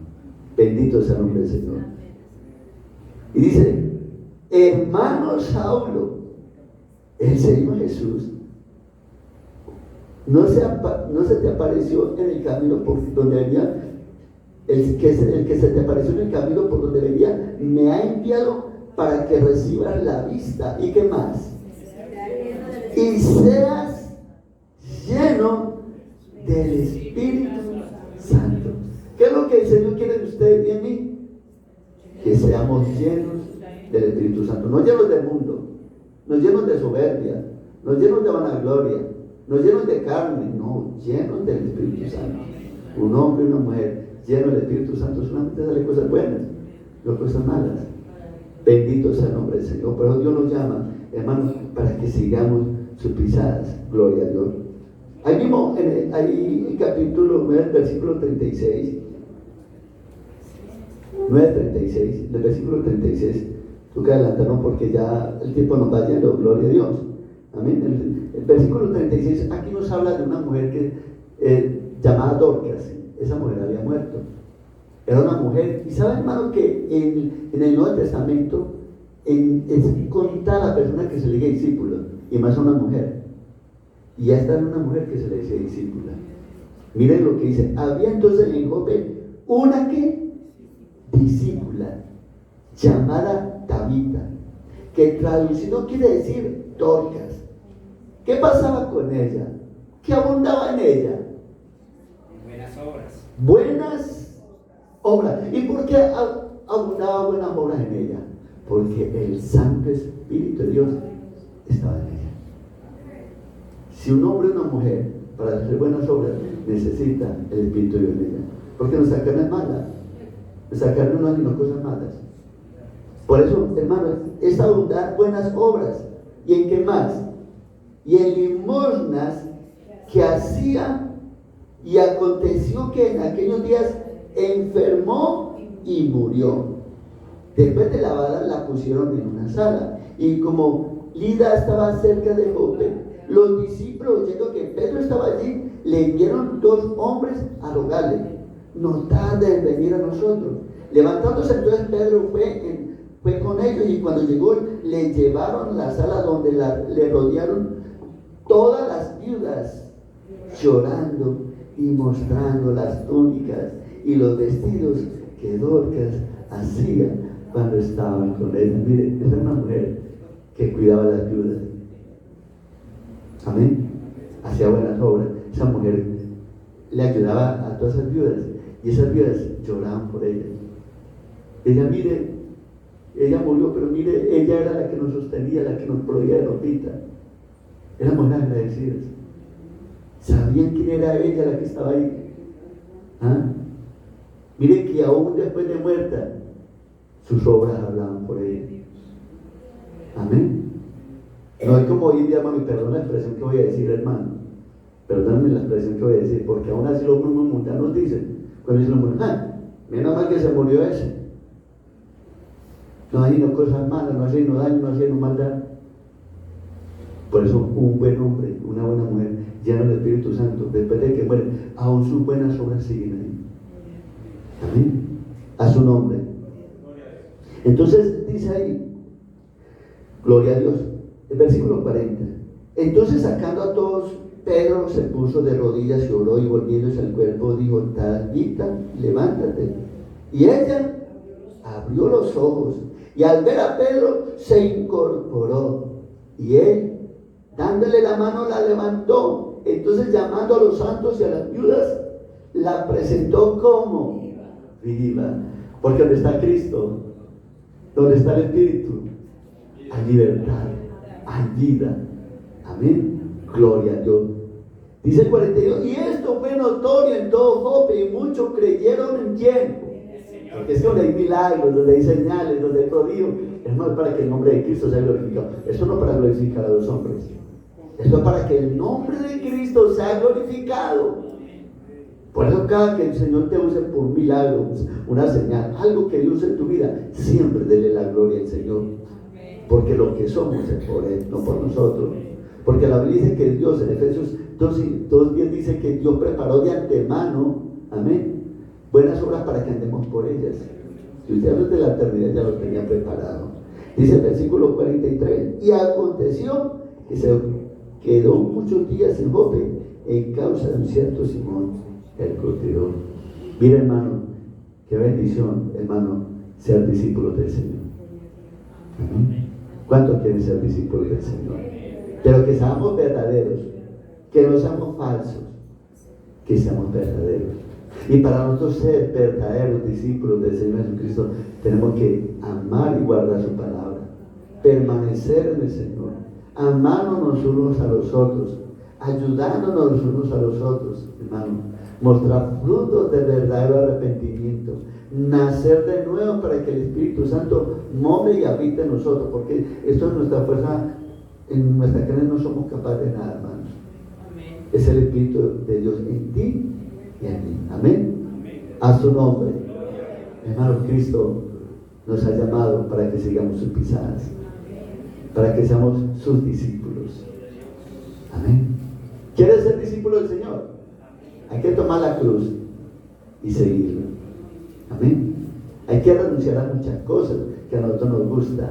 Bendito sea el nombre del Señor. Y dice, hermano Saulo, el Señor Jesús ¿No se te apareció en el camino por donde venía? El que se te apareció en el camino por donde venía, me ha enviado para que recibas la vista. ¿Y qué más? Y seas lleno del Espíritu Santo. ¿Qué es lo que el Señor quiere de usted y de mí? Que seamos llenos del Espíritu Santo, no llenos del mundo, no llenos de soberbia, no llenos de vanagloria, no llenos de carne, no, llenos del Espíritu Santo. Un hombre y una mujer llenos del Espíritu Santo solamente sale cosas buenas, no cosas malas. Bendito sea el nombre del Señor. Pero Dios nos llama, hermanos, para que sigamos sus pisadas. Gloria a Dios. Ahí mismo, ahí en capítulo 9, versículo 36, 9:36, del versículo 36, tú que adelantarnos porque ya el tiempo nos va yendo, gloria a Dios. Amén. El versículo 36, aquí nos habla de una mujer que llamada Dorcas. Esa mujer había muerto. Era una mujer, y saben, hermano, que en el Nuevo Testamento es contada la persona que se le dice discípulo, y más una mujer. Y esta era una mujer que se le dice discípula. Miren lo que dice: había entonces en Jope una que discípula llamada Tabita, que traducido quiere decir Dorcas. ¿Qué pasaba con ella? ¿Qué abundaba en ella? Buenas obras. Buenas obras. ¿Y por qué abundaba buenas obras en ella? Porque el Santo Espíritu de Dios estaba en ella. Si un hombre o una mujer, para hacer buenas obras, necesita el Espíritu de Dios en ella. Porque nuestra carne es mala. Nuestra carne no hace cosas malas. Por eso, hermanos, es abundar buenas obras. ¿Y en qué más? Y en limosnas que hacía. Y aconteció que en aquellos días enfermó y murió. Después de la bala la pusieron en una sala. Y como Lida estaba cerca de Jope, los discípulos, oyendo que Pedro estaba allí, le enviaron 2 hombres a rogarle: no tarde en venir a nosotros. Levantándose entonces Pedro fue con ellos, y cuando llegó le llevaron a la sala donde le rodearon todas las viudas, llorando y mostrando las túnicas y los vestidos que Dorcas hacía cuando estaban con ella. Mire, esa era una mujer que cuidaba a las viudas. Amén. Hacía buenas obras. Esa mujer le ayudaba a todas esas viudas, y esas viudas lloraban por ella. Ella, mire, ella murió, pero mire, ella era la que nos sostenía, la que nos proveía de ropita. Éramos agradecidas. ¿Sabían quién era ella la que estaba ahí? ¿Ah? Mire que aún después de muerta, sus obras hablaban por ella. Amén. No es como hoy en día, hermano, y perdón la expresión que voy a decir, hermano. Perdóname la expresión que voy a decir, porque aún así los mismos mundanos dicen, cuando dicen los mundanos: menos mal que se murió ese. No hay no cosas malas, no hace no daño, no hace no maldad. Por eso un buen hombre, una buena mujer, llena del Espíritu Santo, después de que muere, aún sus buenas obras siguen ahí. Amén. A su nombre. Entonces dice ahí, gloria a Dios, el versículo 40. Entonces, sacando a todos, Pedro se puso de rodillas y oró, y volviéndose al cuerpo dijo: Tabita, levántate. Y ella abrió los ojos, y al ver a Pedro se incorporó, y él, dándole la mano, la levantó. Entonces, llamando a los santos y a las viudas, la presentó como viva. Porque donde está Cristo, donde está el Espíritu, hay libertad, hay vida. Amén. Gloria a Dios. Dice el 42: y esto fue notorio en todo Jope, y muchos creyeron en quién. Porque es donde hay milagros, donde hay señales, donde hay prodigios. Es más para que el nombre de Cristo sea glorificado. Esto no para glorificar a los hombres. Esto es para que el nombre de Cristo sea glorificado. Por eso, cada que el Señor te use por milagros, una señal, algo que Dios use en tu vida, siempre dele la gloria al Señor. Porque lo que somos es por Él, no por nosotros. Porque la Biblia dice que Dios, en Efesios 2:10 dice que Dios preparó de antemano, amén, buenas obras para que andemos por ellas. Si usted habla de la eternidad, ya lo tenía preparado. Dice el versículo 43: y aconteció que se quedó muchos días en Jope, en causa de un cierto Simón, el curtidor. Mira, hermano, qué bendición, hermano, ser discípulo del Señor. Amén. ¿Cuántos quieren ser discípulos del Señor? Pero que seamos verdaderos, que no seamos falsos, que seamos verdaderos. Y para nosotros ser verdaderos discípulos del Señor Jesucristo, tenemos que amar y guardar su palabra, permanecer en el Señor, amándonos unos a los otros, ayudándonos unos a los otros, hermano, mostrar frutos de verdadero arrepentimiento, nacer de nuevo para que el Espíritu Santo more y habite en nosotros, porque esto es nuestra fuerza. En nuestra carne no somos capaces de nada, hermanos. Amén. Es el Espíritu de Dios en ti y en mí. Amén. A su nombre. Hermano, Cristo nos ha llamado para que sigamos sus pisadas, para que seamos sus discípulos. Amén. ¿Quieres ser discípulo del Señor? Hay que tomar la cruz y seguirlo. Amén. Hay que renunciar a muchas cosas que a nosotros nos gustan,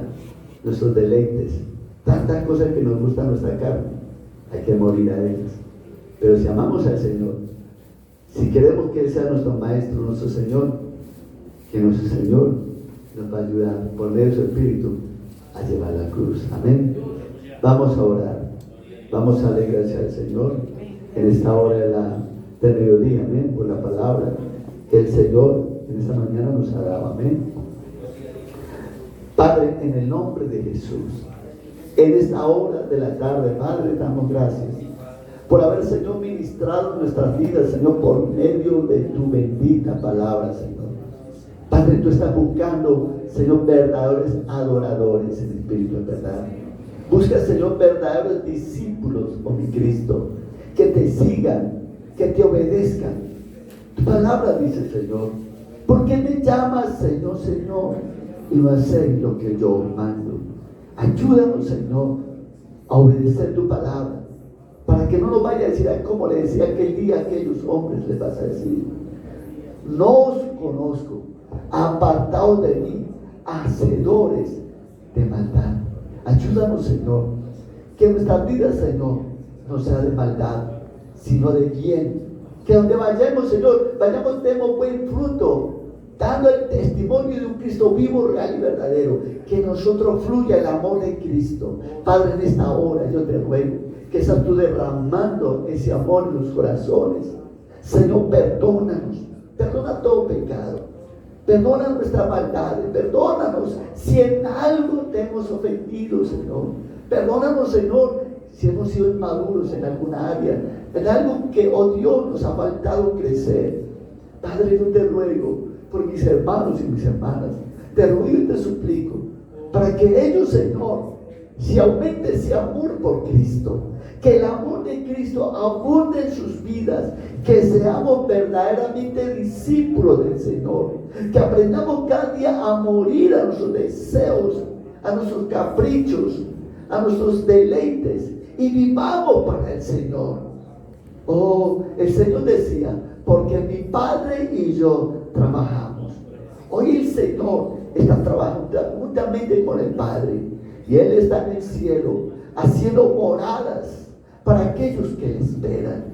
nuestros deleites, tantas cosas que nos gustan nuestra carne. Hay que morir a ellas. Pero si amamos al Señor, si queremos que Él sea nuestro Maestro, nuestro Señor, que nuestro Señor nos va a ayudar, poner su Espíritu a llevar la cruz. Amén. Vamos a orar. Vamos a darle gracias al Señor en esta hora del mediodía. Amén. Por la palabra que el Señor en esta mañana nos ha dado. Amén. Padre, en el nombre de Jesús, en esta hora de la tarde, Padre, damos gracias por haber, Señor, ministrado nuestras vidas, Señor, por medio de tu bendita palabra, Señor. Padre, tú estás buscando, Señor, verdaderos adoradores en espíritu de verdad. Busca, Señor, verdaderos discípulos, oh mi Cristo, que te sigan, que te obedezcan. Tu palabra dice, Señor, ¿por qué me llamas, Señor, Señor, y no hacéis lo que yo mando? Ayúdanos, Señor, a obedecer tu palabra, para que no nos vaya a decir como le decía aquel día a aquellos hombres, les vas a decir: no os conozco, apartaos de mí, hacedores de maldad. Ayúdanos, Señor, que nuestras vidas, Señor, no sea de maldad, sino de bien. Que donde vayamos, Señor, demos buen fruto, dando el testimonio de un Cristo vivo, real y verdadero. Que en nosotros fluya el amor de Cristo. Padre, en esta hora yo te ruego que seas tú derramando ese amor en los corazones. Señor, perdónanos, perdona todo pecado, perdona nuestras maldades, perdónanos si en algo te hemos ofendido, Señor. Perdónanos, Señor, si hemos sido inmaduros en alguna área, en algo que, oh Dios, nos ha faltado crecer. Padre, yo te ruego por mis hermanos y mis hermanas, te ruego y te suplico, para que ellos, Señor, si aumente ese amor por Cristo, que el amor de Cristo abunde en sus vidas, que seamos verdaderamente discípulos del Señor, que aprendamos cada día a morir a nuestros deseos, a nuestros caprichos, a nuestros deleites, y vivamos para el Señor. Oh, el Señor decía: porque mi Padre y yo trabajamos. Hoy el Señor está trabajando juntamente con el Padre, y Él está en el cielo haciendo moradas para aquellos que le esperan.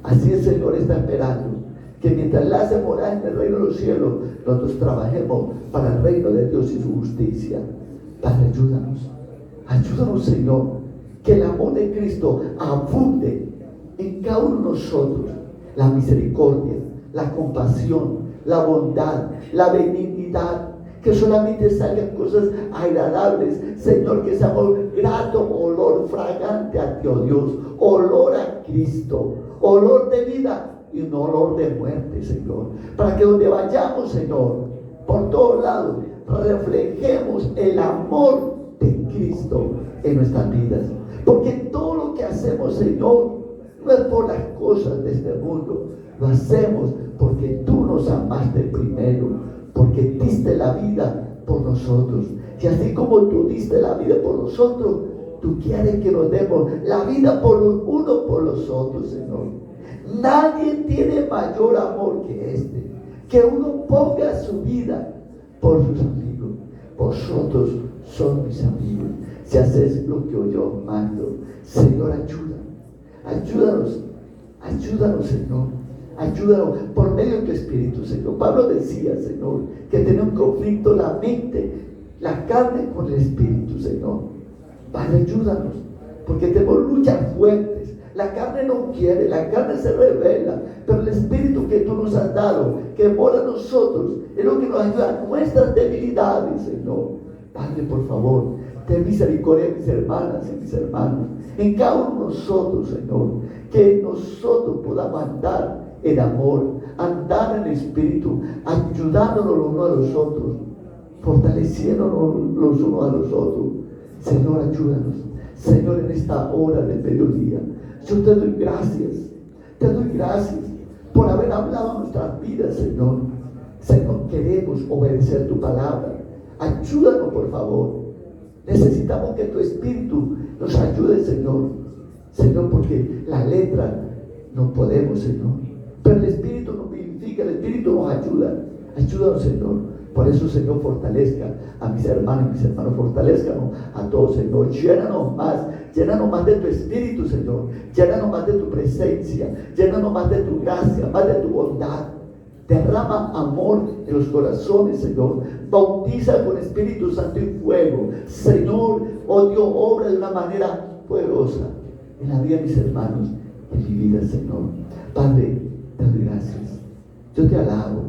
Así el Señor está esperando que mientras Él hace morar en el reino de los cielos, nosotros trabajemos para el reino de Dios y su justicia. Padre, ayúdanos, Señor, que el amor de Cristo abunde en cada uno de nosotros. La misericordia, la compasión, la bondad, la benignidad, que solamente salgan cosas agradables, Señor, que seamos grato olor fragante a ti, oh Dios, olor a Cristo, olor de vida y un olor de muerte, Señor, para que donde vayamos, Señor, por todos lados, reflejemos el amor de Cristo en nuestras vidas, porque todo lo que hacemos, Señor, no es por las cosas de este mundo, lo hacemos porque tú nos amaste primero, porque diste la vida por nosotros. Y así como tú diste la vida por nosotros, tú quieres que nos demos la vida por los unos por los otros, Señor. Nadie tiene mayor amor que este, que uno ponga su vida por sus amigos. Vosotros son mis amigos si haces lo que yo mando. Señor, ayúdanos Ayúdanos, Señor. Ayúdanos por medio de tu Espíritu, Señor. Pablo decía, Señor, que tenía un conflicto la mente, la carne con el Espíritu, Señor. Padre, ayúdanos, porque tenemos luchas fuertes. La carne no quiere, la carne se revela, pero el Espíritu que tú nos has dado, que mora en nosotros, es lo que nos ayuda a nuestras debilidades, Señor. Padre, por favor, ten misericordia de mis hermanas y mis hermanos, en cada uno de nosotros, Señor, que nosotros podamos andar en amor, andar en el Espíritu, ayudándonos los unos a los otros, fortaleciéndonos los unos a los otros. Señor, ayúdanos. Señor, en esta hora del mediodía, yo te doy gracias por haber hablado a nuestras vidas, Señor. Señor, queremos obedecer tu palabra. Ayúdanos, por favor. Necesitamos que tu Espíritu nos ayude, Señor. Señor, porque la letra no podemos, Señor, pero el Espíritu nos vivifica, el Espíritu nos ayuda. Ayúdanos, Señor. Por eso, Señor, fortalezca a mis hermanos y mis hermanos, fortalezcanos a todos, Señor. Llénanos más de tu Espíritu, Señor. Llénanos más de tu presencia, llénanos más de tu gracia, más de tu bondad. Derrama amor en los corazones, Señor. Bautiza con Espíritu Santo y fuego, Señor. Oh Dios, obra de una manera poderosa en la vida de mis hermanos, en mi vida, Señor. Padre, te doy gracias. Yo te alabo,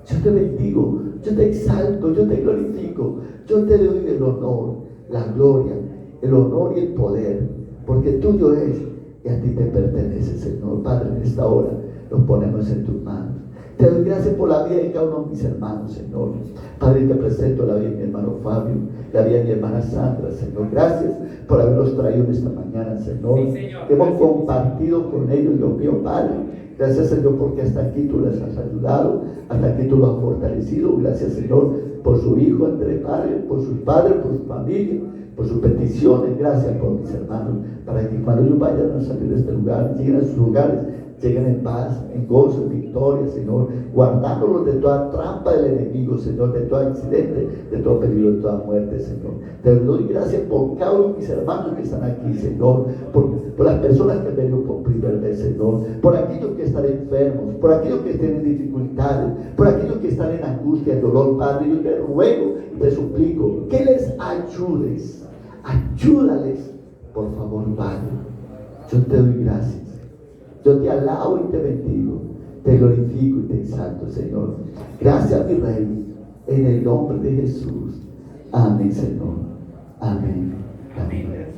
yo te bendigo, yo te exalto, yo te glorifico, yo te doy el honor, la gloria, el honor y el poder, porque tuyo es y a ti te pertenece, Señor. Padre, en esta hora nos ponemos en tus manos. Te doy gracias por la vida de cada uno de mis hermanos, Señor. Padre, te presento la vida de mi hermano Fabio, la vida de mi hermana Sandra, Señor. Gracias por haberlos traído en esta mañana, Señor. Sí, Señor. Hemos compartido con ellos, Dios mío, Padre. Gracias, Señor, porque hasta aquí tú les has ayudado, hasta aquí tú los has fortalecido. Gracias, Señor, por su hijo Andrés, Padre, por sus padres, por su familia, por sus peticiones. Gracias por mis hermanos, para que cuando ellos vayan a salir de este lugar, lleguen a sus hogares, lleguen en paz, en gozo, en victoria, Señor, guardándolos de toda trampa del enemigo, Señor, de todo accidente, de todo peligro, de toda muerte, Señor. Te doy gracias por cada uno de mis hermanos que están aquí, Señor, por las personas que han venido por primera vez, Señor, por aquellos que están enfermos, por aquellos que tienen dificultades, por aquellos que están en angustia, en dolor, Padre. Yo te ruego y te suplico que les ayudes, ayúdales, por favor, Padre. Yo te doy gracias. Yo te alabo y te bendigo, te glorifico y te exalto, Señor. Gracias, mi Rey, en el nombre de Jesús. Amén, Señor. Amén. Amén.